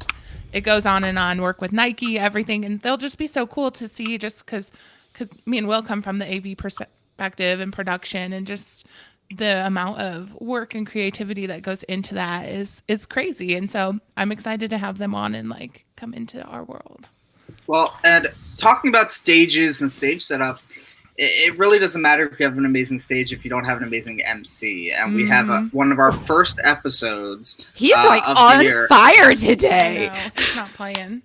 it goes on and on. Work with Nike, everything, and they'll just be so cool to see, just because me and Will come from the AV perspective and production, and just the amount of work and creativity that goes into that is crazy. And so I'm excited to have them on and, like, come into our world. Well, and talking about stages and stage setups, it really doesn't matter if you have an amazing stage if you don't have an amazing MC. And we have one of our first episodes. He's like on fire today. I know, he's not playing.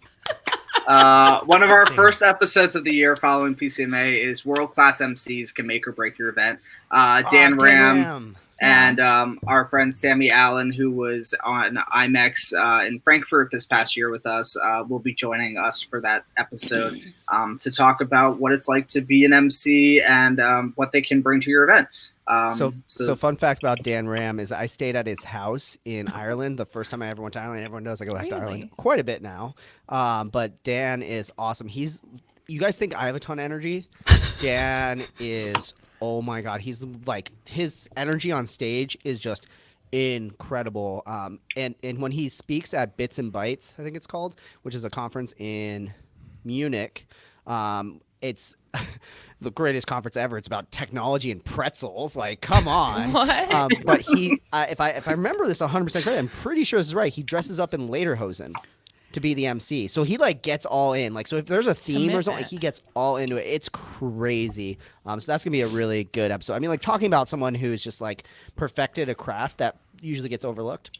One of our first episodes of the year following PCMA is World Class MCs Can Make or Break Your Event. Dan Ram and our friend Sammy Allen, who was on IMEX in Frankfurt this past year with us, will be joining us for that episode to talk about what it's like to be an MC and what they can bring to your event. So fun fact about Dan Ram is I stayed at his house in Ireland the first time I ever went to Ireland. Everyone knows I go back to Ireland quite a bit now. But Dan is awesome. You guys think I have a ton of energy? Dan is, oh my God, he's like, his energy on stage is just incredible. And when he speaks at Bits and Bytes, I think it's called, which is a conference in Munich, it's the greatest conference ever. It's about technology and pretzels. Like, come on. What? But he, if I remember this 100% correct, I'm pretty sure this is right. He dresses up in lederhosen to be the MC. So he like gets all in. Like, so if there's a theme or something, he gets all into it. It's crazy. So that's gonna be a really good episode. I mean, like talking about someone who's just like perfected a craft that usually gets overlooked.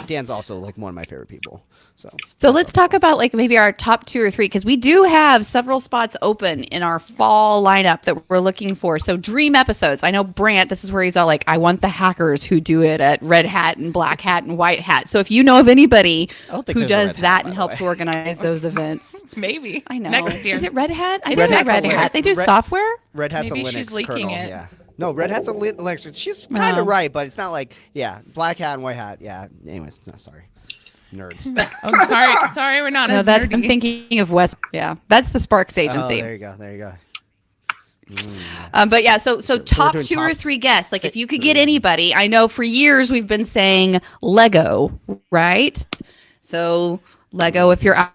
Dan's also like one of my favorite people. So let's talk about like maybe our top 2 or 3, because we do have several spots open in our fall lineup that we're looking for. So dream episodes. I know Brant, this is where he's all like, I want the hackers who do it at red hat and black hat and white hat. So if you know of anybody who does that and helps organize those events. Maybe. I know. Next year. Is it Red Hat? I Red think Hat's Red a Hat. They do Red- software? Red Hat's Maybe a Linux she's leaking kernel. it. Yeah. No, Red Hat's a Linux. She's kind of right, but it's not like, black hat and white hat. Yeah. Anyways, no, sorry. Nerds. Oh, sorry, we're not No, as that's nerdy. I'm thinking of West. Yeah, that's the Sparks Oh, agency. there you go. But yeah, so top doing 2 or top 3 guests. Like if you could get anybody, I know for years we've been saying Lego, right? So Lego, if you're out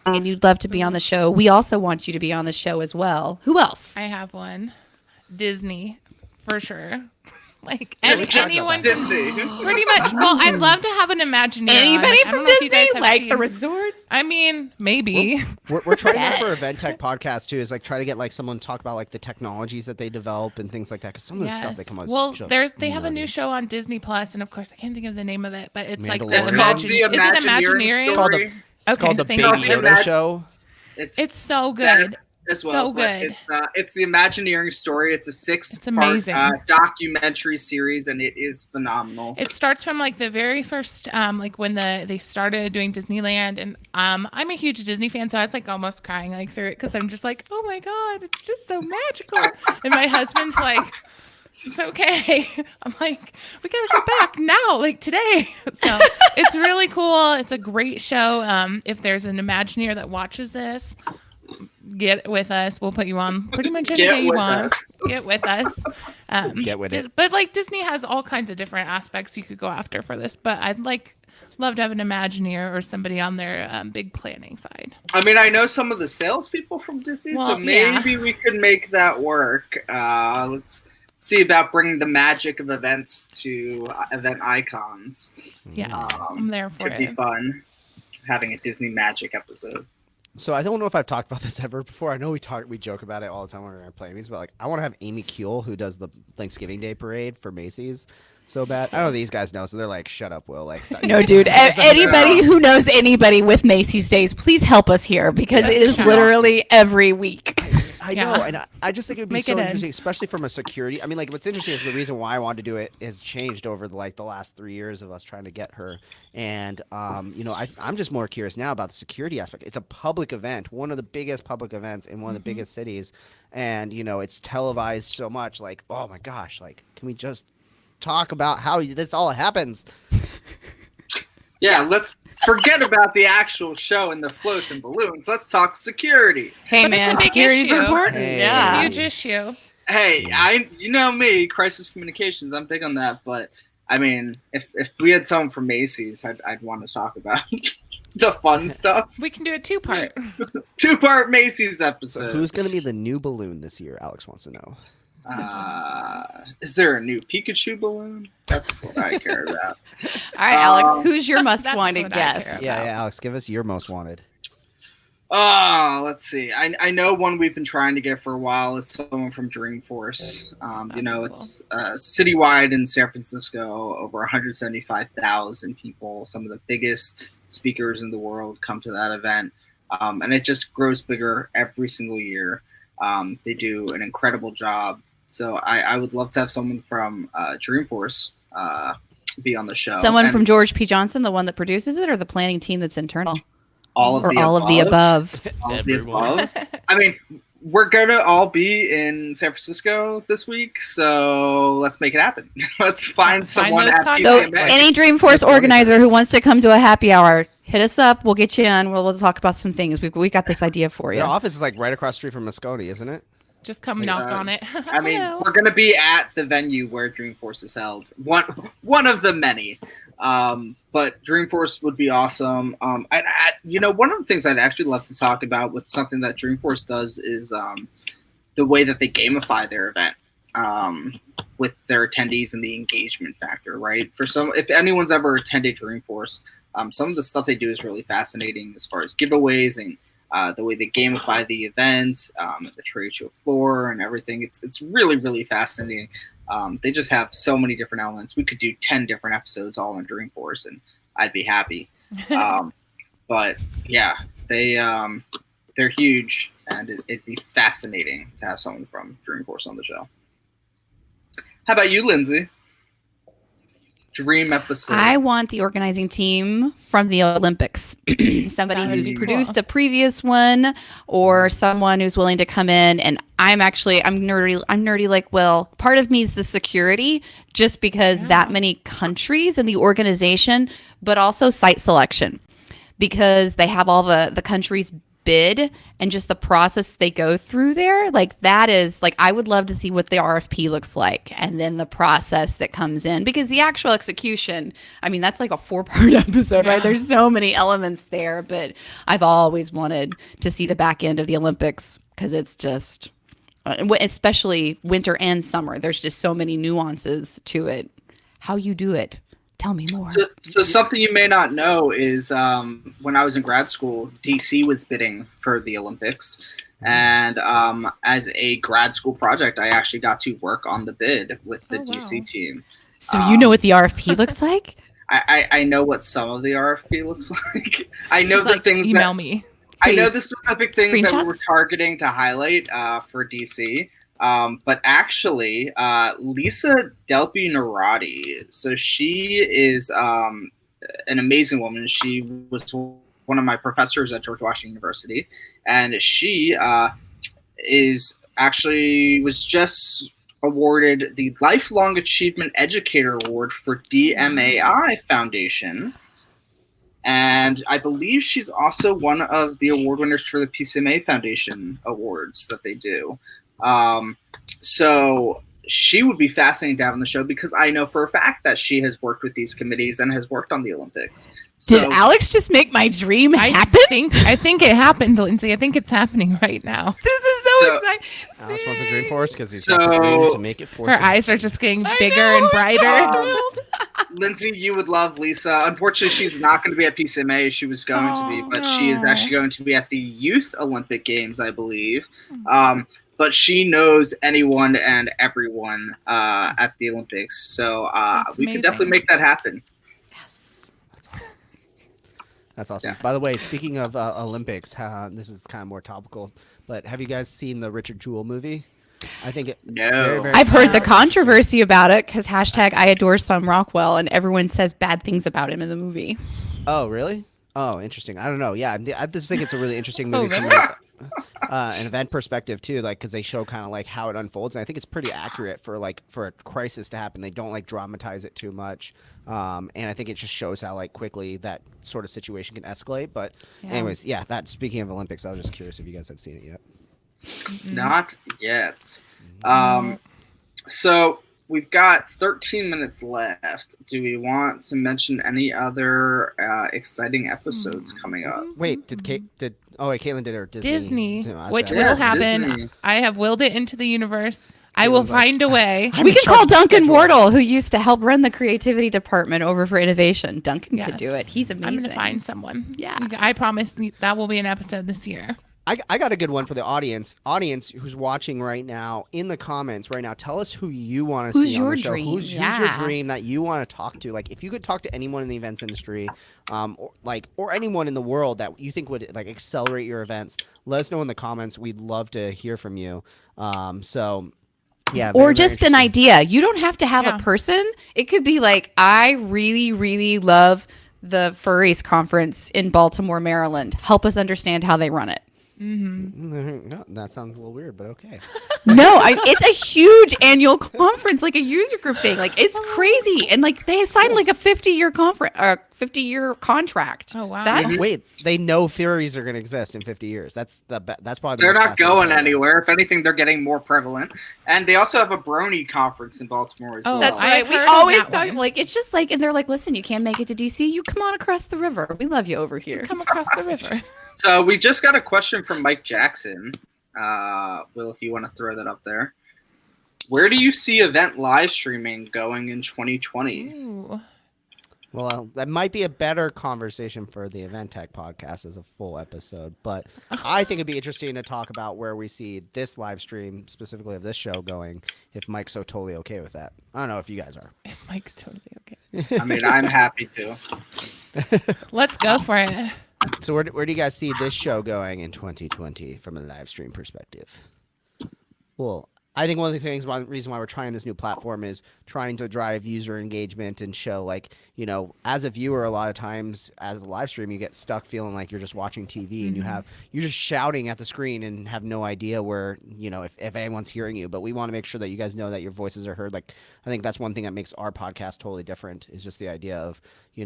and you'd love to be on the show, we also want you to be on the show as well. Who else? I have one. Disney, for sure. Like anyone, Disney. pretty much. Well, I'd love to have an Imagineer. Anybody on. I don't from know if you guys Disney, have like seen- the resort? I mean, maybe. We're trying that for Event Tech podcast too. Is like try to get like someone to talk about like the technologies that they develop and things like that. Because some of the stuff they come out. Well, is just they have a nutty. new show on Disney Plus, and of course I can't think of the name of it, but it's like the Mandalorian. It's called the Is it Imagineering? It's called the, Story. it's called the Okay, Baby thank you. Yoda show. It's so good. As well, So but good. It's the Imagineering story. It's a 6-part amazing. documentary series, and it is phenomenal. It starts from like the very first, like when they started doing Disneyland, and I'm a huge Disney fan, so I was like almost crying like through it because I'm just like, oh my god, it's just so magical. And my husband's like, it's okay. I'm like, we gotta go back now, like today. So it's really cool. It's a great show. If there's an Imagineer that watches this, get with us. We'll put you on pretty much any day you want. Get with us. Get with it. But like Disney has all kinds of different aspects you could go after for this. But I'd love to have an Imagineer or somebody on their big planning side. I mean, I know some of the salespeople from Disney, so Well, yeah. maybe we could make that work. Let's see about bringing the magic of events to event icons. Yes, I'm there for Could be it. fun having a Disney magic episode. So I don't know if I've talked about this ever before. I know we joke about it all the time when we're playing these, but like I want to have Amy Kuehl, who does the Thanksgiving Day parade for Macys, so bad. I know these guys know, so they're like, "Shut up, Will." Like, stop. No, dude. Anybody who knows anybody with Macy's Days, please help us here because it is literally every week. I know, and I just think it would be Make so it end. interesting, especially from a security. I mean, like, what's interesting is the reason why I wanted to do it has changed over the last 3 years of us trying to get her. And I'm just more curious now about the security aspect. It's a public event, one of the biggest public events in one of the biggest cities, and it's televised so much. Like, oh my gosh, like, can we just talk about how this all happens? Yeah, let's forget about the actual show and the floats and balloons. Let's talk security. Hey, But man, it's a big security's issue. important. Hey. Yeah. Huge issue. Hey, you know me, crisis communications. I'm big on that, but I mean, if we had someone from Macy's, I'd want to talk about the fun stuff. We can do a 2-part. 2-part Macy's So episode. who's going to be the new balloon this year? Alex wants to know. Is there a new Pikachu balloon? That's what I care about. All right, Alex, who's your most That's wanted what I care guest? about. Yeah, Alex, give us your most wanted. Let's see. I know one we've been trying to get for a while is someone from Dreamforce. It's citywide in San Francisco, over 175,000 people. Some of the biggest speakers in the world come to that event. And it just grows bigger every single year. They do an incredible job. So I would love to have someone from Dreamforce be on the show. Someone And from George P. Johnson, the one that produces it, or the planning team that's internal? all of Or the all above. of the above? All of the above. I mean, we're gonna all be in San Francisco this week, so let's make it happen. Let's find someone those at contacts. So PCMA. any Dreamforce organizer who wants to come to a happy hour, hit us up. We'll get you in. We'll talk about some things. We got this idea for you. Their office is like right across the street from Moscone, isn't it? Just come knock on it. I mean, Hello. we're gonna be at the venue where Dreamforce is held. One of the many. But Dreamforce would be awesome. One of the things I'd actually love to talk about with something that Dreamforce does is the way that they gamify their event with their attendees and the engagement factor, right? If anyone's ever attended Dreamforce, some of the stuff they do is really fascinating as far as giveaways and the way they gamify the event, the trade show floor and everything. It's really, really fascinating. They just have so many different elements. We could do 10 different episodes all on Dreamforce and I'd be happy. But yeah, they're huge and it'd be fascinating to have someone from Dreamforce on the show. How about you, Lindsay? Dream episode. I want the organizing team from the Olympics. Somebody who's produced a previous one or someone who's willing to come in. And I'm nerdy like Will. Part of me is the security just because that many countries in the organization, but also site selection because they have all the countries bid and just the process they go through there. Like that is like, I would love to see what the RFP looks like and then the process that comes in because the actual execution, I mean, that's like a 4-part episode, right? There's so many elements there, but I've always wanted to see the back end of the Olympics because it's just, especially winter and summer, there's just so many nuances to it. How you do it. Tell me more. So something you may not know is when I was in grad school, DC was bidding for the Olympics. And as a grad school project, I actually got to work on the bid with the DC team. So you know what the RFP looks like? I know what some of the RFP looks like. I know the things email me. I know the specific things that we were Screenshots? targeting to highlight for DC. But actually, Lisa Delpy Narati, so she is an amazing woman. She was one of my professors at George Washington University, and she was just awarded the Lifelong Achievement Educator Award for DMAI Foundation. And I believe she's also one of the award winners for the PCMA Foundation awards that they do. So she would be fascinating to have on the show because I know for a fact that she has worked with these committees and has worked on the Olympics. So, did Alex just make my dream happen? I think it happened, Lindsay. I think it's happening right now. This is so exciting. Alex wants a Dreamforce because he's got the dream to make it for Her eyes are just getting bigger and brighter. Lindsay, you would love Lisa. Unfortunately, she's not going to be at PCMA. She was going to be, but she is actually going to be at the Youth Olympic Games, I believe. But she knows anyone and everyone at the Olympics. So we can definitely make that happen. That's awesome. Yeah. By the way, speaking of Olympics, this is kind of more topical, but have you guys seen the Richard Jewell movie? I think No. I've heard the controversy about it because hashtag I adore Sam Rockwell and everyone says bad things about him in the movie. Oh, really? Oh, interesting. I don't know. Yeah, I just think it's a really interesting movie from like, an event perspective too, like because they show kind of like how it unfolds, and I think it's pretty accurate for a crisis to happen. They don't like dramatize it too much, and I think it just shows how like quickly that sort of situation can escalate. But anyways, yeah. That speaking of Olympics, I was just curious if you guys had seen it yet. Not yet. So we've got 13 minutes left. Do we want to mention any other exciting episodes coming up? Wait, Kaitlin did her Disney, I which said- will happen. Disney. I have willed it into the universe. I will find a way. We can call Duncan Wardle, who used to help run the creativity department, over for innovation. Duncan could do it. He's amazing. I'm going to find someone. Yeah. I promise that will be an episode this year. I got a good one for the audience. Audience who's watching right now, in the comments right now, tell us who you want to see on the show. Who's your dream that you want to talk to? Like, if you could talk to anyone in the events industry, or anyone in the world that you think would like accelerate your events, let us know in the comments. We'd love to hear from you. Yeah, or just an idea. You don't have to have a person. It could be like, I really, really love the Furries conference in Baltimore, Maryland. Help us understand how they run it. No, that sounds a little weird, but okay. No, it's a huge annual conference, like a user group thing. Like it's crazy, and like they signed like a 50-year conference, 50-year contract. Oh wow! That's, Wait, they know theories are going to exist in 50 years. That's probably They're not going anywhere. If anything, they're getting more prevalent. And they also have a Brony conference in Baltimore as well. that's right. We always talk like it's just like, and they're like, listen, you can't make it to DC. You come on across the river. We love you over here. Come across the river. So we just got a question from Mike Jackson. Will, if you want to throw that up there. Where do you see event live streaming going in 2020? Ooh. Well, that might be a better conversation for the Event Tech podcast as a full episode, but I think it'd be interesting to talk about where we see this live stream, specifically of this show, going, if Mike's so totally okay with that. I don't know if you guys are. If Mike's totally okay. I mean, I'm happy to. Let's go for it. So where do you guys see this show going in 2020 from a live stream perspective? Well, I think one of the reason why we're trying this new platform is trying to drive user engagement and show, like, you know, as a viewer, a lot of times as a live stream, you get stuck feeling like you're just watching TV and you're just shouting at the screen and have no idea where, you know, if anyone's hearing you. But we want to make sure that you guys know that your voices are heard. Like, I think that's one thing that makes our podcast totally different, is just the idea of, we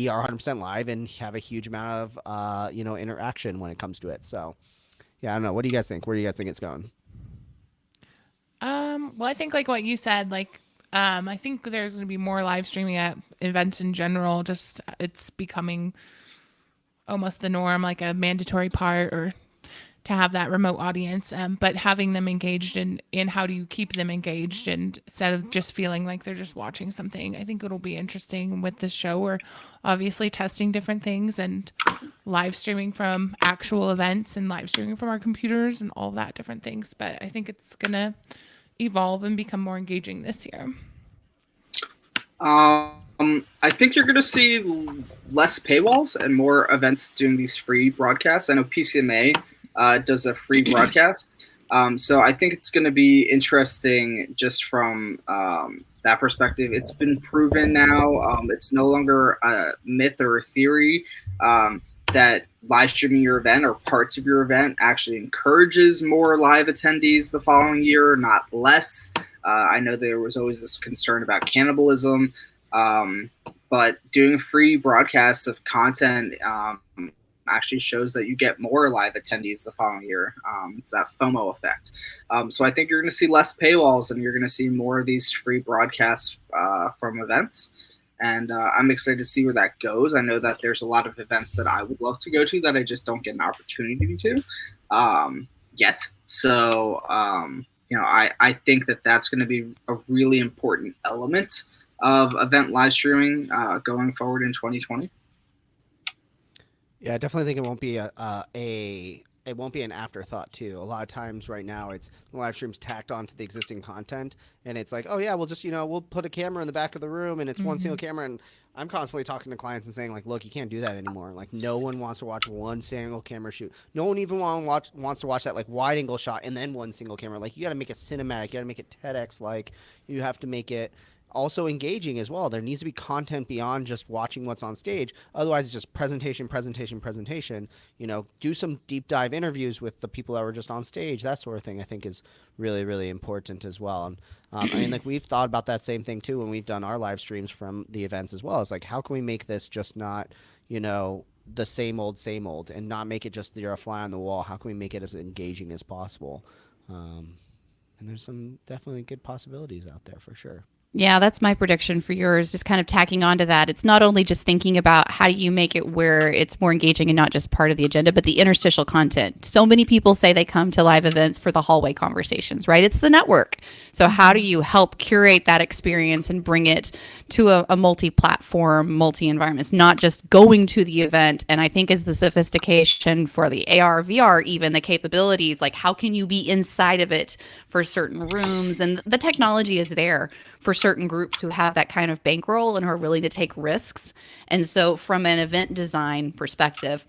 are 100% live and have a huge amount of, interaction when it comes to it. So, yeah, I don't know. What do you guys think? Where do you guys think it's going? Well, I think like what you said, like, I think there's going to be more live streaming at events in general. Just it's becoming almost the norm, like a mandatory part, or to have that remote audience, but having them engaged in how do you keep them engaged, and instead of just feeling like they're just watching something. I think it'll be interesting with this show. We're obviously testing different things and live streaming from actual events and live streaming from our computers and all that different things. But I think it's going to evolve and become more engaging this year. I think you're going to see less paywalls and more events doing these free broadcasts. I know PCMA does a free broadcast. So I think it's going to be interesting just from that perspective. It's been proven now. It's no longer a myth or a theory that live streaming your event or parts of your event actually encourages more live attendees the following year, not less. I know there was always this concern about cannibalism, but doing free broadcasts of content actually shows that you get more live attendees the following year. It's that FOMO effect. So I think you're going to see less paywalls and you're going to see more of these free broadcasts from events. And I'm excited to see where that goes. I know that there's a lot of events that I would love to go to that I just don't get an opportunity to yet. So, I think that that's going to be a really important element of event live streaming going forward in 2020. Yeah, I definitely think it won't be it won't be an afterthought too. A lot of times right now it's the live streams tacked onto the existing content, and it's like, oh yeah, we'll just we'll put a camera in the back of the room and it's one single camera. And I'm constantly talking to clients and saying, like, look, you can't do that anymore. Like, no one wants to watch one single camera shoot. No one even wants to watch that like wide angle shot and then one single camera. Like, you got to make it cinematic. You got to make it TEDx like. You have to make it also engaging as well. There needs to be content beyond just watching what's on stage. Otherwise, it's just presentation. Do some deep dive interviews with the people that were just on stage. That sort of thing, I think, is really, really important as well. And like, we've thought about that same thing too when we've done our live streams from the events as well. It's like, how can we make this just not, the same old, and not make it just you're a fly on the wall? How can we make it as engaging as possible? And there's some definitely good possibilities out there for sure. Yeah, that's my prediction for yours. Just kind of tacking on to that. It's not only just thinking about how do you make it where it's more engaging and not just part of the agenda, but the interstitial content. So many people say they come to live events for the hallway conversations, right? It's the network. So how do you help curate that experience and bring it to a multi-platform, multi-environment? It's not just going to the event. And I think as the sophistication for the AR, VR, even the capabilities, like how can you be inside of it for certain rooms? And the technology is there for certain groups who have that kind of bankroll and who are willing to take risks. And so from an event design perspective,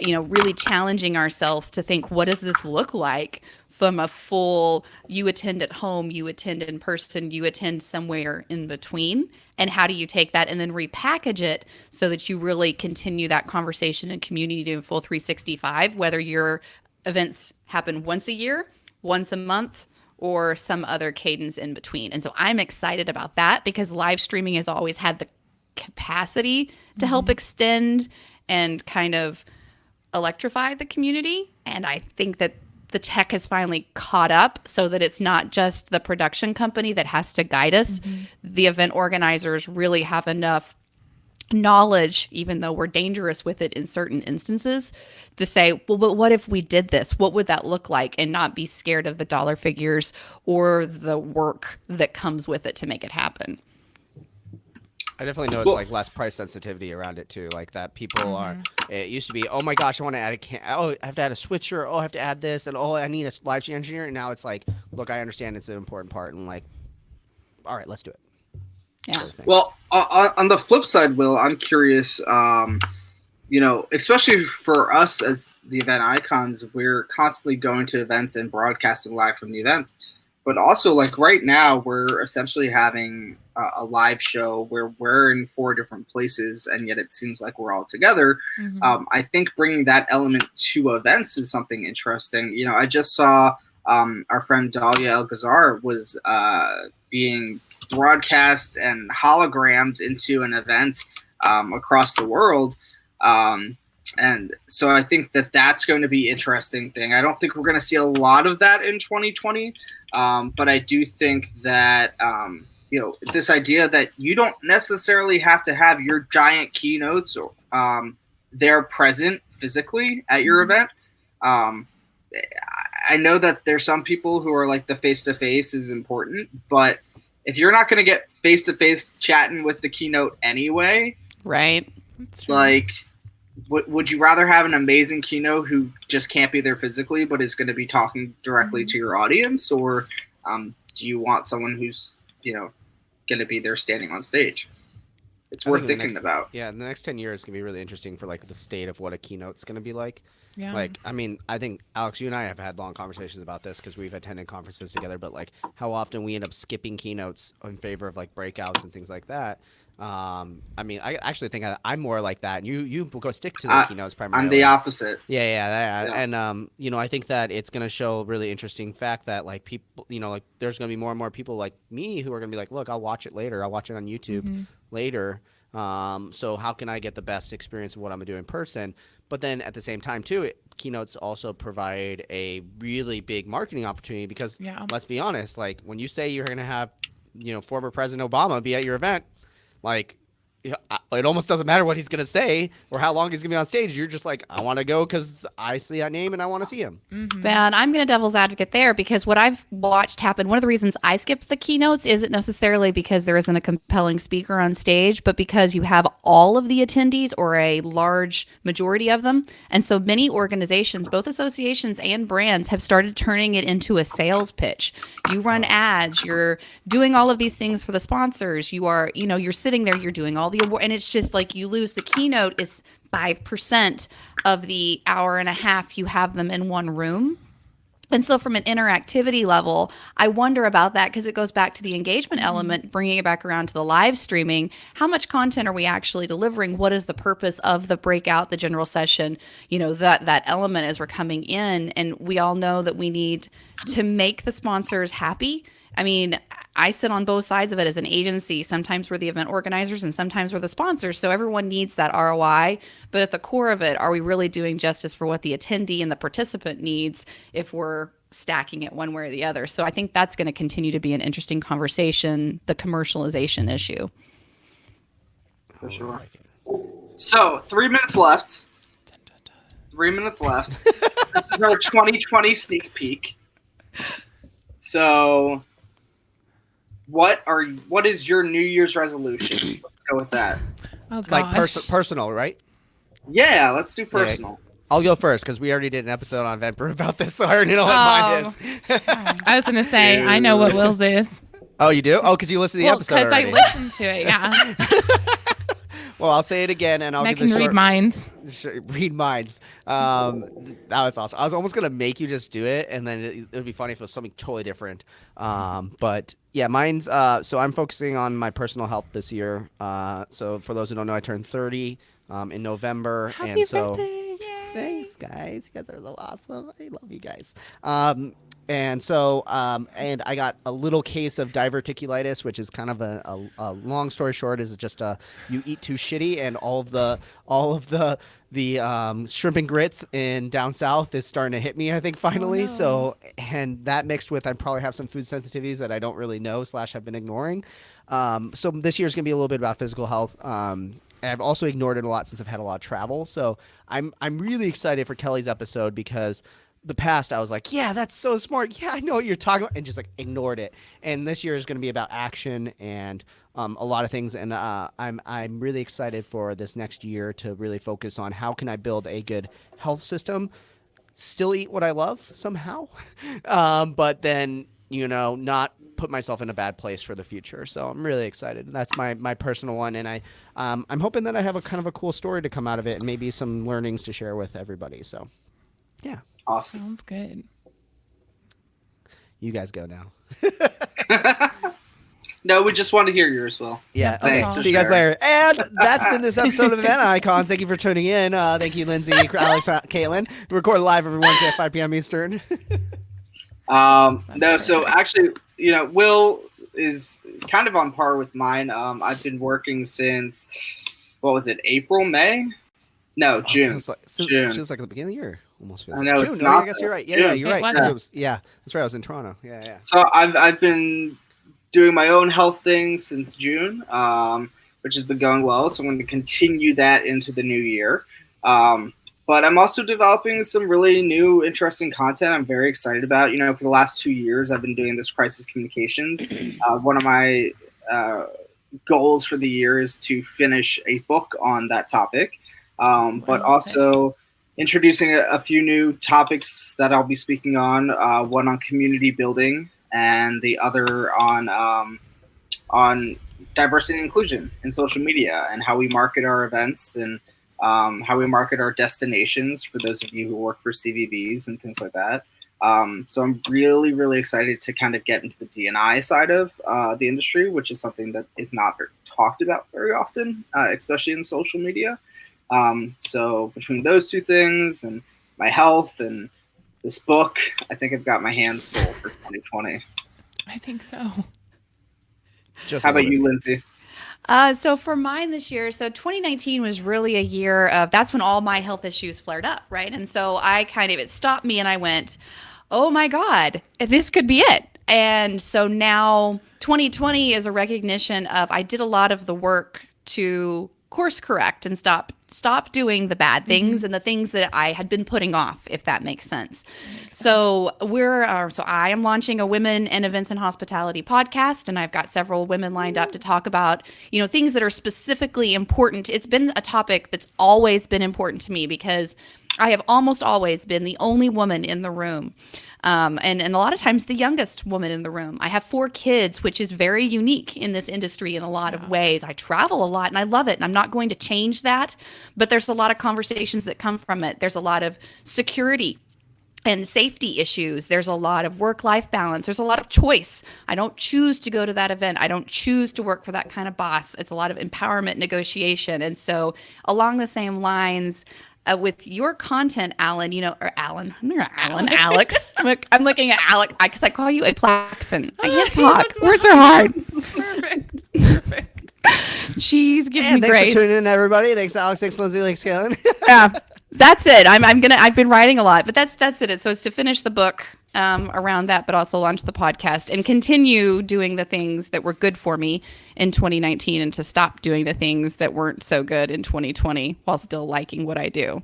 really challenging ourselves to think, what does this look like from a full, you attend at home, you attend in person, you attend somewhere in between? And how do you take that and then repackage it so that you really continue that conversation and community to a full 365, whether your events happen once a year, once a month, or some other cadence in between? And so I'm excited about that because live streaming has always had the capacity to help extend and kind of electrify the community. And I think that the tech has finally caught up so that it's not just the production company that has to guide us. The event organizers really have enough knowledge, even though we're dangerous with it in certain instances, to say, well, but what if we did this? What would that look like? And not be scared of the dollar figures or the work that comes with it to make it happen. I definitely noticed like less price sensitivity around it too. Like that people are. It used to be, oh my gosh, I want to add I have to add a switcher. Oh, I have to add this, and oh, I need a live stream engineer. And now it's like, look, I understand it's an important part, and like, all right, let's do it. Yeah. Well, on the flip side, Will, I'm curious. Especially for us as the event icons, we're constantly going to events and broadcasting live from the events. But also, like right now, we're essentially having a live show where we're in 4 different places, and yet it seems like we're all together. I think bringing that element to events is something interesting. I just saw our friend Dahlia El-Ghazar was being broadcast and hologrammed into an event across the world. And so I think that that's going to be an interesting thing. I don't think we're going to see a lot of that in 2020. But I do think that, this idea that you don't necessarily have to have your giant keynotes there present physically at your event. I know that there's some people who are like the face-to-face is important, but if you're not going to get face-to-face chatting with the keynote anyway, right? Like, would you rather have an amazing keynote who just can't be there physically but is going to be talking directly to your audience, or do you want someone who's going to be there standing on stage? It's worth thinking about. Yeah, the next 10 years can be really interesting for like the state of what a keynote's going to be like. Yeah. Like, I mean, I think Alex, you and I have had long conversations about this because we've attended conferences together, but like how often we end up skipping keynotes in favor of like breakouts and things like that. I mean, I actually think I'm more like that. You go stick to the keynotes primarily. I'm the opposite. Yeah. And I think that it's going to show a really interesting fact that like people, like there's going to be more and more people like me who are going to be like, look, I'll watch it later. I'll watch it on YouTube later. So how can I get the best experience of what I'm going to do in person? But then at the same time too, keynotes also provide a really big marketing opportunity because let's be honest, like when you say you're going to have, former President Obama be at your event, like it almost doesn't matter what he's going to say or how long he's going to be on stage. You're just like, I want to go because I see that name and I want to see him. And I'm going to devil's advocate there because what I've watched happen, one of the reasons I skipped the keynotes isn't necessarily because there isn't a compelling speaker on stage, but because you have all of the attendees or a large majority of them. And so many organizations, both associations and brands, have started turning it into a sales pitch. You run ads, you're doing all of these things for the sponsors. You are, you're sitting there, you're doing all the award, and it's just like you lose the keynote is 5% of the hour and a half you have them in one room. And so from an interactivity level, I wonder about that because it goes back to the engagement element, bringing it back around to the live streaming. How much content are we actually delivering? What is the purpose of the breakout, the general session, that element as we're coming in? And we all know that we need to make the sponsors happy. I mean, I sit on both sides of it as an agency. Sometimes we're the event organizers and sometimes we're the sponsors. So everyone needs that ROI. But at the core of it, are we really doing justice for what the attendee and the participant needs if we're stacking it one way or the other? So I think that's going to continue to be an interesting conversation, the commercialization issue. For sure. So 3 minutes left. 3 minutes left. This is our 2020 sneak peek. So what is your New Year's resolution? Let's go with that. Oh, gosh. Like personal, right? Yeah, let's do personal. Yeah. I'll go first because we already did an episode on Eventbrite about this, so I already know what mine is. I was going to say, I know what Will's is. Oh, you do? Oh, because you listened to the episode already. Because I listened to it, yeah. Well, I'll say it again, and I'll I give the can read minds. read minds. That was awesome. I was almost gonna make you just do it, and then it would be funny if it was something totally different. But yeah, mine's. So I'm focusing on my personal health this year. So for those who don't know, I turned 30 in November, Happy and so birthday! thanks, guys. You guys are so awesome. I love you guys. And so, and I got a little case of diverticulitis, which is kind of a long story short, is just you eat too shitty, and all of the shrimp and grits in down south is starting to hit me, I think, finally. Oh, no. So, and that mixed with I probably have some food sensitivities that I don't really know / have been ignoring. So this year is gonna be a little bit about physical health. And I've also ignored it a lot since I've had a lot of travel. So I'm really excited for Kelly's episode because the past I was like, yeah, that's so smart. Yeah, I know what you're talking about, and just like ignored it. And this year is going to be about action and a lot of things. And I'm really excited for this next year to really focus on how can I build a good health system, still eat what I love somehow, but then not put myself in a bad place for the future. So I'm really excited. That's my personal one, and I'm hoping that I have a kind of a cool story to come out of it, and maybe some learnings to share with everybody. So yeah. Awesome. Sounds good. You guys go now. No, we just want to hear yours, Will. Yeah. That's Okay. all. See you guys later. And that's been this episode of Event Icons. Thank you for tuning in. Thank you, Lindsay, Alex, Kaitlin. We record live every Wednesday at 5 p.m. Eastern. No, so actually, Will is kind of on par with mine. I've been working since, what was it, April, May? No, June. June. Feels like the beginning of the year. Almost feels I know, like it's June. No, not I guess you're right. Yeah, June. you're right. It Yeah. Yeah, that's right. I was in Toronto. Yeah. So I've been doing my own health thing since June, which has been going well. So I'm going to continue that into the new year. But I'm also developing some really new, interesting content I'm very excited about. For the last 2 years, I've been doing this crisis communications. One of my goals for the year is to finish a book on that topic, but also introducing a few new topics that I'll be speaking on. One on community building, and the other on diversity and inclusion in social media, and how we market our events, and how we market our destinations for those of you who work for CVBs and things like that. So I'm really, really excited to kind of get into the D&I side of the industry, which is something that is not talked about very often, especially in social media. So between those two things and my health and this book, I think I've got my hands full for 2020. I think so. Just How about you, Lindsay? So for mine this year, so 2019 was really a year of, that's when all my health issues flared up, right? And so it stopped me and I went, oh my God, this could be it. And so now 2020 is a recognition of, I did a lot of the work to course correct and stop doing the bad things and the things that I had been putting off, if that makes sense. So I am launching a Women in Events and Hospitality podcast, and I've got several women lined up to talk about, things that are specifically important. It's been a topic that's always been important to me because I have almost always been the only woman in the room. And a lot of times the youngest woman in the room. I have 4 kids, which is very unique in this industry in a lot of ways. I travel a lot and I love it, and I'm not going to change that, but there's a lot of conversations that come from it. There's a lot of security and safety issues. There's a lot of work-life balance. There's a lot of choice. I don't choose to go to that event. I don't choose to work for that kind of boss. It's a lot of empowerment negotiation. And so along the same lines, with your content, Alan, Alex. I'm looking at Alex because I call you a Plaxen. I can't talk. Words are hard. Perfect. She's giving me Thanks grace. for tuning in, everybody. Thanks, Alex. Thanks, Lindsay. Thanks, Kaitlin. Yeah, that's it. I've been writing a lot, but that's it. So it's to finish the book around that, but also launch the podcast and continue doing the things that were good for me in 2019 and to stop doing the things that weren't so good in 2020 while still liking what I do.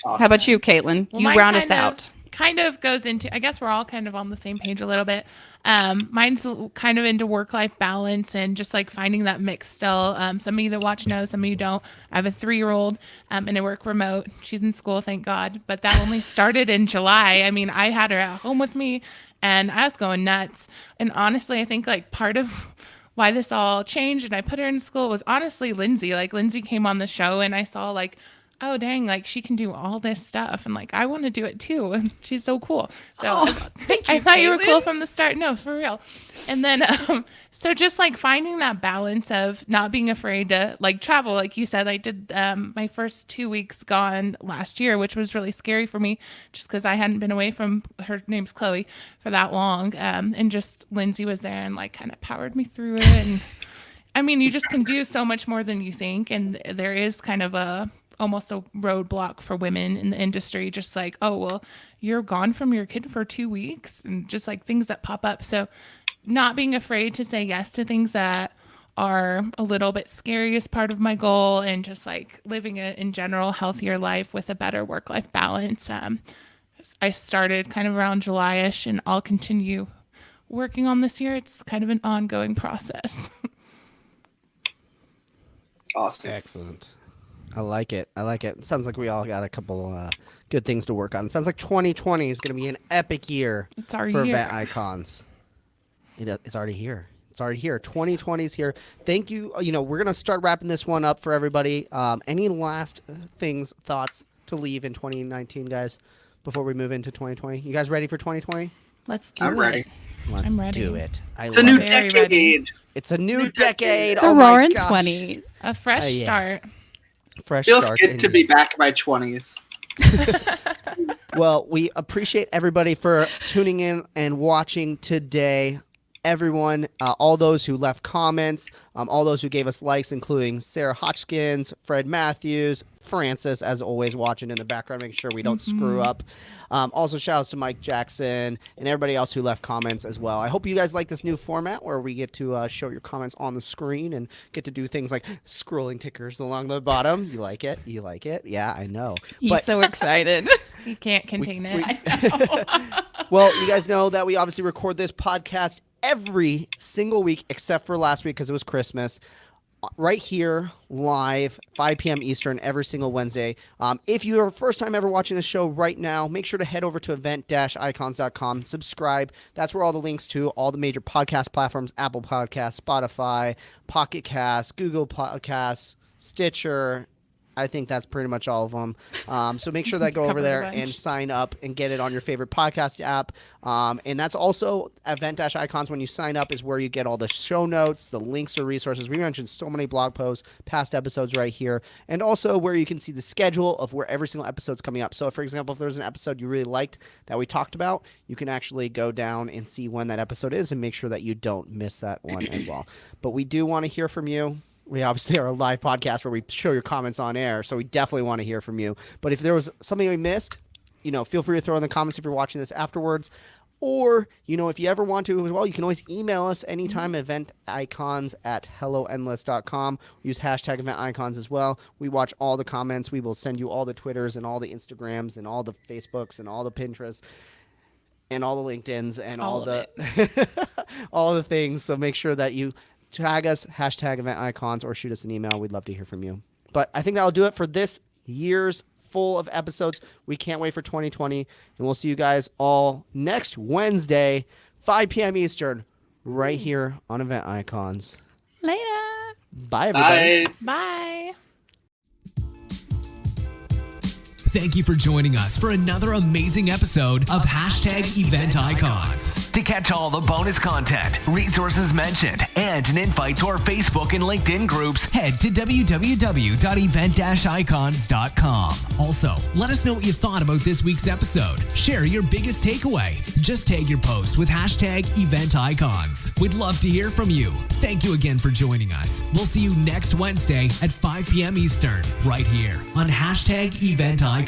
Awesome. How about you, Kaitlin? Well, you round us out. Kind of goes into, I guess we're all kind of on the same page a little bit. Mine's kind of into work-life balance and just like finding that mix still. Some of you that watch know, some of you don't. I have a 3-year-old and I work remote. She's in school, thank God. But that only started in July. I mean, I had her at home with me and I was going nuts. And honestly, I think like part of why this all changed and I put her in school was honestly Lindsay. Like Lindsay came on the show and I saw like oh, dang, like she can do all this stuff. And like, I want to do it too. And she's so cool. So I thought you were cool from the start. No, for real. And then, so just like finding that balance of not being afraid to like travel. Like you said, I did my first 2 weeks gone last year, which was really scary for me just because I hadn't been away from, her name's Chloe, for that long. And just Lindsay was there and like kind of powered me through it. And I mean, you just can do so much more than you think. And there is kind of almost a roadblock for women in the industry. Just like, oh, well, you're gone from your kid for 2 weeks, and just like things that pop up. So not being afraid to say yes to things that are a little bit scary is part of my goal, and just like living a, in general, healthier life with a better work-life balance. I started kind of around July-ish, and I'll continue working on this year. It's kind of an ongoing process. Awesome. Excellent. I like it. It sounds like we all got a couple good things to work on. It sounds like 2020 is going to be an epic year It's our for year. Event Icons. It's already here. 2020 is here. Thank you. We're going to start wrapping this one up for everybody. Any last thoughts to leave in 2019, guys, before we move into 2020? You guys ready for 2020? Let's do it. I'm ready. Let's I'm ready. do it. It's a new Very decade. ready. It's a new decade. The Oh my roaring gosh. 20s. A fresh Yeah. start. Fresh Feels start. good to be back in my 20s. Well, we appreciate everybody for tuning in and watching today. Everyone, all those who left comments, all those who gave us likes, including Sarah Hotchkins, Fred Matthews, Francis, as always, watching in the background, making sure we don't screw up. Also, shout outs to Mike Jackson and everybody else who left comments as well. I hope you guys like this new format where we get to show your comments on the screen and get to do things like scrolling tickers along the bottom. You like it? Yeah, I know. He's so excited. You can't contain it. Well, you guys know that we obviously record this podcast every single week except for last week because it was Christmas. Right here, live, 5 p.m. Eastern, every single Wednesday. If you're first time ever watching the show right now, make sure to head over to event-icons.com, subscribe. That's where all the links to all the major podcast platforms, Apple Podcasts, Spotify, Pocket Casts, Google Podcasts, Stitcher. I think that's pretty much all of them. So make sure that go over Covered a there bunch. and sign up and get it on your favorite podcast app. And that's also Event-Icons. When you sign up is where you get all the show notes, the links to resources. We mentioned so many blog posts, past episodes right here, and also where you can see the schedule of where every single episode's coming up. So, for example, if there's an episode you really liked that we talked about, you can actually go down and see when that episode is and make sure that you don't miss that one as well. But we do want to hear from you. We obviously are a live podcast where we show your comments on air, so we definitely want to hear from you. But if there was something we missed, feel free to throw in the comments if you're watching this afterwards. Or, if you ever want to as well, you can always email us anytime, eventicons@helloendless.com. We use hashtag eventicons as well. We watch all the comments. We will send you all the Twitters and all the Instagrams and all the Facebooks and all the Pinterests and all the LinkedIns and all the all the things. So make sure that you tag us, hashtag eventicons, or shoot us an email. We'd love to hear from you. But I think that'll do it for this year's full of episodes. We can't wait for 2020. And we'll see you guys all next Wednesday, 5 p.m. Eastern, right here on Event Icons. Later. Bye, everybody. Bye. Bye. Thank you for joining us for another amazing episode of Hashtag Event Icons. To catch all the bonus content, resources mentioned, and an invite to our Facebook and LinkedIn groups, head to www.event-icons.com. Also, let us know what you thought about this week's episode. Share your biggest takeaway. Just tag your post with hashtag Event Icons. We'd love to hear from you. Thank you again for joining us. We'll see you next Wednesday at 5 p.m. Eastern, right here on Hashtag Event Icons.